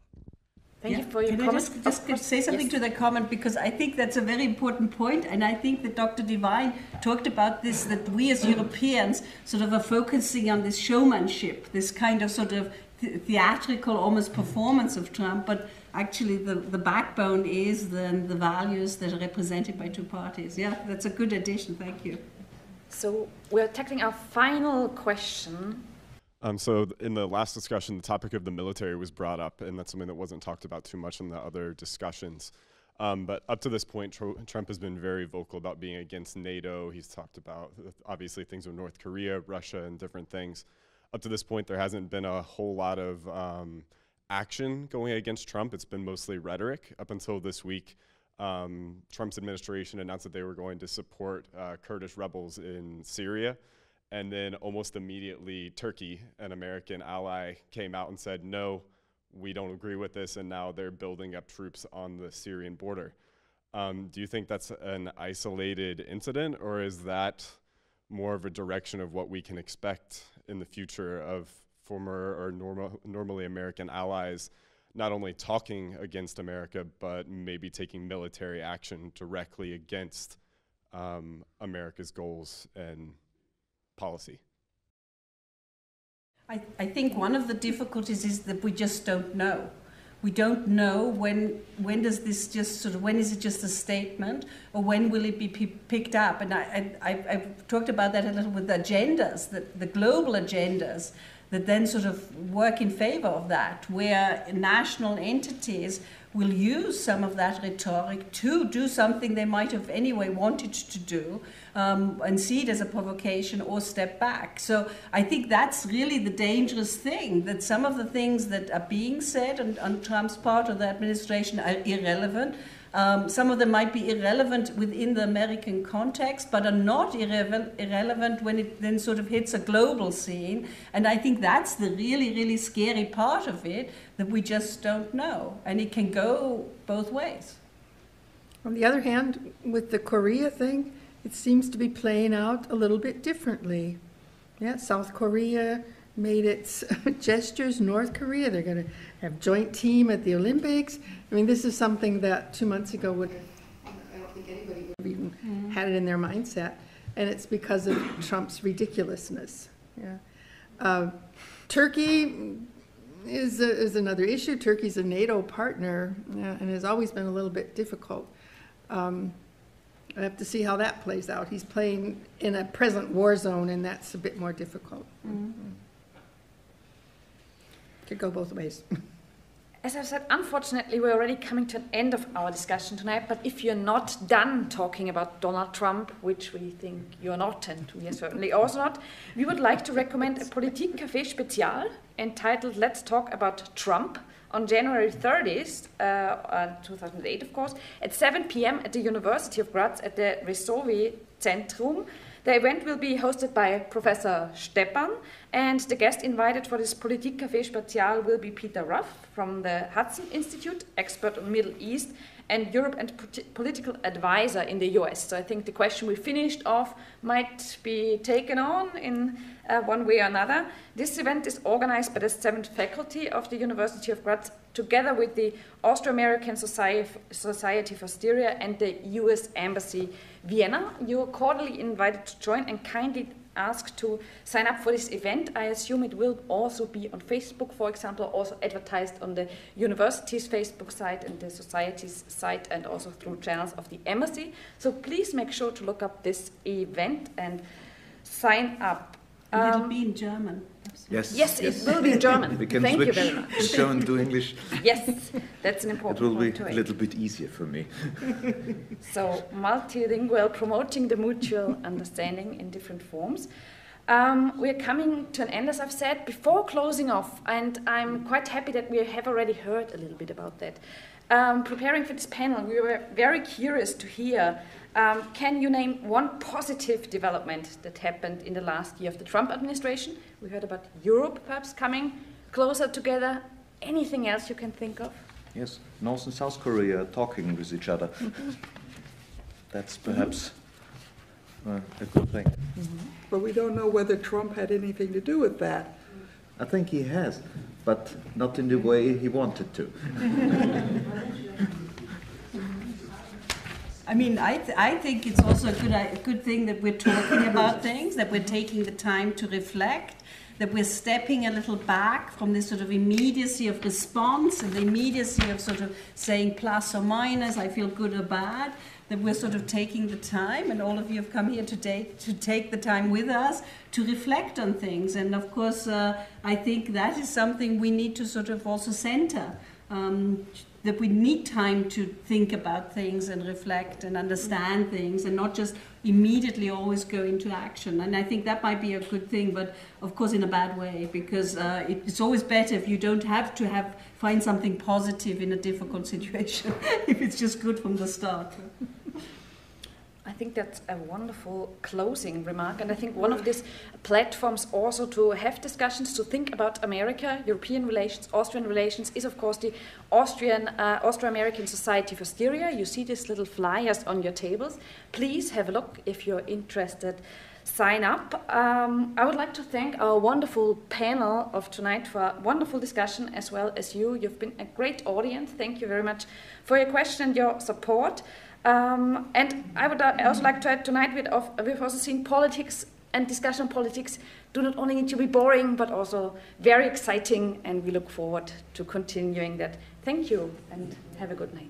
Thank you for your comment. Can I just say something to that comment, because I think that's a very important point, and I think that Dr. Devine talked about this, that we as Europeans sort of are focusing on this showmanship, this kind of sort of theatrical almost performance of Trump, but actually the backbone is then the values that are represented by two parties. Yeah, that's a good addition. Thank you. So we're tackling our final question. So in the last discussion, the topic of the military was brought up, and that's something that wasn't talked about too much in the other discussions. But up to this point, Trump has been very vocal about being against NATO. He's talked about, obviously, things with North Korea, Russia, and different things. Up to this point, there hasn't been a whole lot of action going against Trump. It's been mostly rhetoric. Up until this week, Trump's administration announced that they were going to support Kurdish rebels in Syria. And then almost immediately, Turkey, an American ally, came out and said, no, we don't agree with this, and now they're building up troops on the Syrian border. Do you think that's an isolated incident, or is that more of a direction of what we can expect in the future of former or normally American allies not only talking against America, but maybe taking military action directly against America's goals and policy? I think one of the difficulties is that we just don't know. We don't know when does this just sort of, when is it just a statement, or when will it be picked up? And I've talked about that a little with the agendas, the global agendas that then sort of work in favor of that, where national entities will use some of that rhetoric to do something they might have anyway wanted to do, and see it as a provocation or step back. So I think that's really the dangerous thing, that some of the things that are being said on Trump's part or the administration are irrelevant. Some of them might be irrelevant within the American context, but are not irrelevant when it then sort of hits a global scene. And I think that's the really, really scary part of it, that we just don't know. And it can go both ways. On the other hand, with the Korea thing, it seems to be playing out a little bit differently. Yeah, South Korea made its gestures. North Korea, they're going to have joint team at the Olympics. I mean, this is something that 2 months ago I don't think anybody would have even had it in their mindset, and it's because of Trump's ridiculousness. Yeah, Turkey is another issue. Turkey's a NATO partner, and has always been a little bit difficult. I have to see how that plays out. He's playing in a present war zone, and that's a bit more difficult. Could go both ways. As I've said, unfortunately, we're already coming to an end of our discussion tonight, but if you're not done talking about Donald Trump, which we think you're not, and we are certainly also not, we would like to recommend a Politik Café Spezial entitled Let's Talk About Trump on January 30th, 2008, of course, at 7 p.m. at the University of Graz at the Zentrums. The event will be hosted by Professor Steppan, and the guest invited for this Politik Café Spezial will be Peter Ruff from the Hudson Institute, expert on Middle East and Europe and political advisor in the US. So I think the question we finished off might be taken on in one way or another. This event is organized by the 7th faculty of the University of Graz, together with the Austro-American Society for Styria and the US Embassy Vienna. You are cordially invited to join and kindly asked to sign up for this event. I assume it will also be on Facebook, for example, also advertised on the university's Facebook site and the society's site, and also through channels of the embassy. So please make sure to look up this event and sign up. And it'll be in German. Yes, yes, it will be in German. We can Thank switch you very much. from German to English. Yes, that's an important point. It will point be to a little bit easier for me. So multilingual, promoting the mutual understanding in different forms. We're coming to an end, as I've said, before closing off, and I'm quite happy that we have already heard a little bit about that. Preparing for this panel, we were very curious to hear, can you name one positive development that happened in the last year of the Trump administration? We heard about Europe perhaps coming closer together. Anything else you can think of? Yes, North and South Korea talking with each other. That's perhaps a good thing. But we don't know whether Trump had anything to do with that. I think he has, but not in the way he wanted to. I mean, I think it's also a good thing that we're talking about things, that we're taking the time to reflect, that we're stepping a little back from this sort of immediacy of response and the immediacy of sort of saying plus or minus, I feel good or bad, that we're sort of taking the time, and all of you have come here today to take the time with us to reflect on things. And of course, I think that is something we need to sort of also center, that we need time to think about things and reflect and understand things, and not just immediately always go into action. And I think that might be a good thing, but of course in a bad way, because it's always better if you don't have to find something positive in a difficult situation, if it's just good from the start. I think that's a wonderful closing remark, and I think one of these platforms also to have discussions, to think about America, European relations, Austrian relations, is of course the Austro-American Society for Styria. You see these little flyers on your tables. Please have a look if you're interested. Sign up. I would like to thank our wonderful panel of tonight for a wonderful discussion, as well as you. You've been a great audience. Thank you very much for your question and your support. And I would also like to add, tonight we've also seen politics and discussion on politics do not only need to be boring, but also very exciting, and we look forward to continuing that. Thank you, and have a good night.